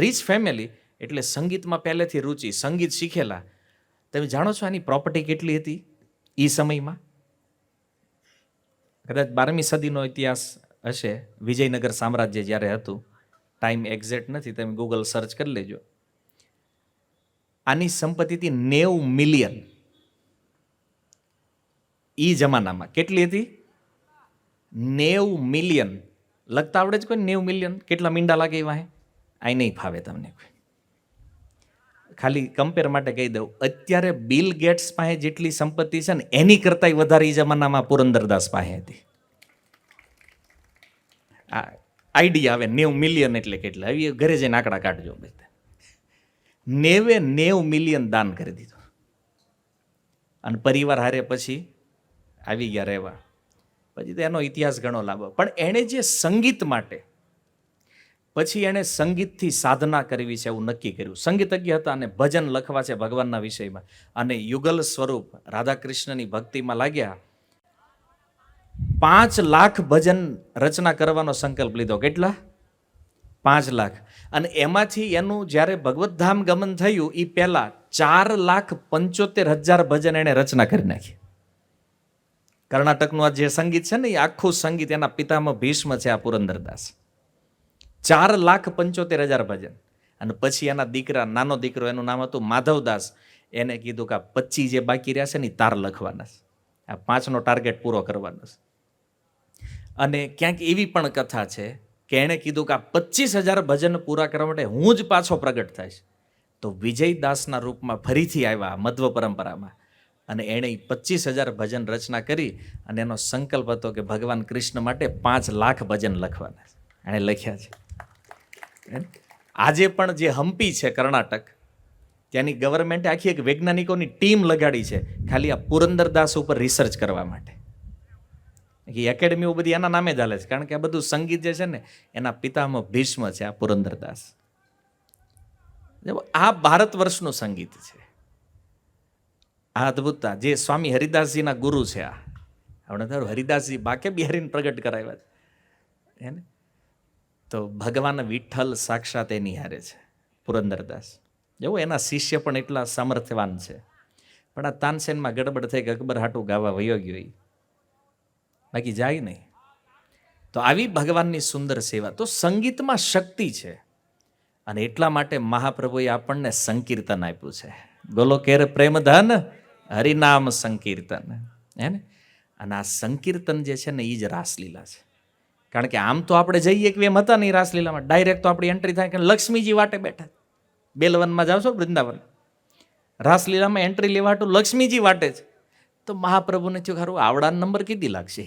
રીચ ફેમિલી એટલે સંગીતમાં પહેલેથી રુચિ, સંગીત શીખેલા. તમે જાણો છો આની પ્રોપર્ટી કેટલી હતી એ સમયમાં? કદાચ 12મી સદીનો ઇતિહાસ હશે, વિજયનગર સામ્રાજ્ય જ્યારે હતું. ટાઈમ એક્ઝેક્ટ નથી, તમે ગૂગલ સર્ચ કરી લેજો. આની સંપત્તિ હતી 90 મિલિયન. એ જમાનામાં કેટલી હતી? 90 મિલિયન. લખતા આવડે જ કોઈ? 90 મિલિયન કેટલા મીંડા લાગે એવા? આ નહીં ફાવે તમને. ખાલી કમ્પેર માટે કહી દઉં, અત્યારે બિલ ગેટ્સ પાસે જેટલી સંપત્તિ છે ને એની કરતાંય વધારે એ જમાનામાં પુરંદરદાસ પાસે હતી. આ આઈડિયા આવે 90 મિલિયન એટલે કેટલા. હવે ઘરે જઈને આંકડા કાઢજો. 90 મિલિયન દાન કરી દીધું. અને પરિવાર હારે પછી આવી ગયા રહેવા. પછી તો એનો ઇતિહાસ ઘણો લાંબો. પણ એણે જે સંગીત માટે પછી એણે સંગીતથી સાધના કરવી છે એવું નક્કી કર્યું. સંગીતજ્ઞ હતા અને ભજન લખવા છે ભગવાનના વિષયમાં, અને યુગલ સ્વરૂપ રાધાકૃષ્ણની ભક્તિમાં લાગ્યા. 5 લાખ ભજન રચના કરવાનો સંકલ્પ લીધો. કેટલા? 5 લાખ. અને એમાંથી એનું જ્યારે ભગવત ધામ ગમન થયું એ પહેલા 4,75,000 ભજન એને રચના કરી નાખી. કર્ણાટકનું આ જે સંગીત છે ને એ આખું સંગીત એના પિતામાં ભીષ્મ છે આ પુરંદરદાસ. 4,75,000 ભજન. અને પછી એના દીકરા, નાનો દીકરો, એનું નામ હતું માધવદાસ, એને કીધું કે આ 25 જે બાકી રહ્યા છે ને તાર લખવાના છે, આ 5નો ટાર્ગેટ પૂરો કરવાનો છે. અને ક્યાંક એવી પણ કથા છે કે એણે કીધું કે આ 25,000 ભજન પૂરા કરવા માટે હું જ પાછો પ્રગટ થઈશ. તો વિજયદાસના રૂપમાં ફરીથી આવ્યા મધ્વ પરંપરામાં, અને એણે 25,000 ભજન રચના કરી. અને એનો સંકલ્પ હતો કે ભગવાન કૃષ્ણ માટે 5 લાખ ભજન લખવાના. એણે લખ્યા છે. આજે પણ જે હમ્પી છે કર્ણાટક, ત્યાંની ગવર્મેન્ટે આખી એક વૈજ્ઞાનિકોની ટીમ લગાડી છે ખાલી આ પુરંદરદાસ ઉપર રિસર્ચ કરવા માટે. એકેડમીઓ બધી એના નામે જ હાલે છે, કારણ કે આ બધું સંગીત જે છે ને એના પિતામાં ભીષ્મ છે આ પુરંદરદાસ. આ ભારત વર્ષનું સંગીત છે. આ અદ્ભુતતા જે સ્વામી હરિદાસજીના ગુરુ છે. આ આપણે તારું હરિદાસજી બાકે બિહારીને પ્રગટ કરાવ્યા છે એને. તો ભગવાન વિઠ્ઠલ સાક્ષાત એની હારે છે પુરંદરદાસ. જેવું એના શિષ્ય પણ એટલા સામર્થ્યવાન છે. પણ આ તાનસેનમાં ગડબડ થઈ કે અકબર હાટું ગાવા વયો ગયો, બાકી જાય નહીં. તો આવી ભગવાનની સુંદર સેવા. તો સંગીતમાં શક્તિ છે, અને એટલા માટે મહાપ્રભુએ આપણને સંકીર્તન આપ્યું છે. બોલો કેર પ્રેમ ધન હરિનામ સંકીર્તન, હે ને. અને આ સંકીર્તન જે છે ને એ જ રાસલીલા છે. કારણ કે આમ તો આપણે જઈએ કે એમ હતા નહીં રાસલીલામાં, ડાયરેક્ટ તો આપણી એન્ટ્રી થાય કે લક્ષ્મીજી વાટે બેઠા. બેલવનમાં જાવ છો વૃંદાવન, રાસલીલામાં એન્ટ્રી લેવાટું લક્ષ્મીજી વાટે છે. તો મહાપ્રભુને થયું ખરું આવડા નંબર કીધી લાગશે,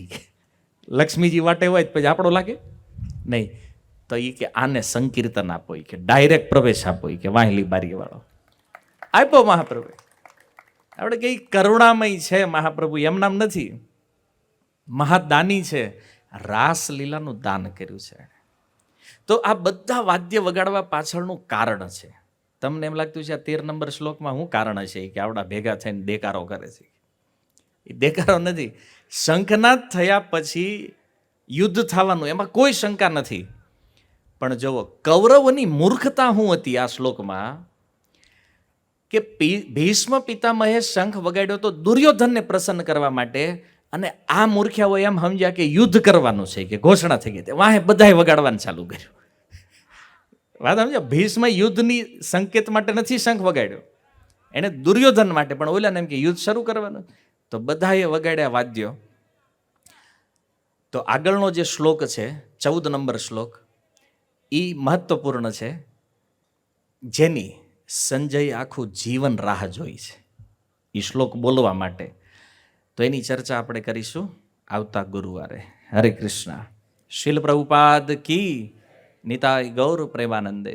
લક્ષ્મીજી વાટે હોય પછી આપણો લાગે નહીં. તો એ કે આને સંકીર્તન આપો, કે ડાયરેક્ટ પ્રવેશ આપો, કે વાહેલી બારી વાળો આપ્યો મહાપ્રભુ. આપણે કઈ કરુણામય છે મહાપ્રભુ, એમ નામ નથી, મહાદાની છે. રાસલીલાનું દાન કર્યું છે. તો આ બધા વાદ્ય વગાડવા પાછળનું કારણ છે. તમને એમ લાગતું છે આ 13 નંબર શ્લોકમાં શું કારણ છે કે આવડા ભેગા થઈને દેકારો કરે છે? એ દેકારો નથી. શંખનાદ થયા પછી યુદ્ધ થવાનું, એમાં કોઈ શંકા નથી. પણ જુઓ કૌરવોની મૂર્ખતા શું હતી આ શ્લોકમાં, કે ભીષ્મ પિતામહે શંખ વગાડ્યો તો દુર્યોધનને પ્રસન્ન કરવા માટે, અને આ મૂર્ખ્યાઓ એમ સમજ્યા કે યુદ્ધ કરવાનું છે, કે ઘોષણા થઈ ગઈ, વાહે બધાએ વગાડવાનું ચાલુ કર્યું. વાત સમજ્યા? ભીષ્મ યુદ્ધની સંકેત માટે નથી શંખ વગાડ્યો, એને દુર્યોધન માટે. પણ ઓલાને એમ કે યુદ્ધ શરૂ કરવાનું, તો બધાએ વગાડ્યા વાદ્યો. તો આગળનો જે શ્લોક છે 14 નંબર શ્લોક, એ મહત્વપૂર્ણ છે, જેની સંજય આખું જીવન રાહ જોઈ છે એ શ્લોક બોલવા માટે. તો એની ચર્ચા આપણે કરીશું આવતા ગુરુવારે. હરે કૃષ્ણ. શીલ પ્રભુપાદ કી. નિતાય ગૌર પ્રેમાનંદે.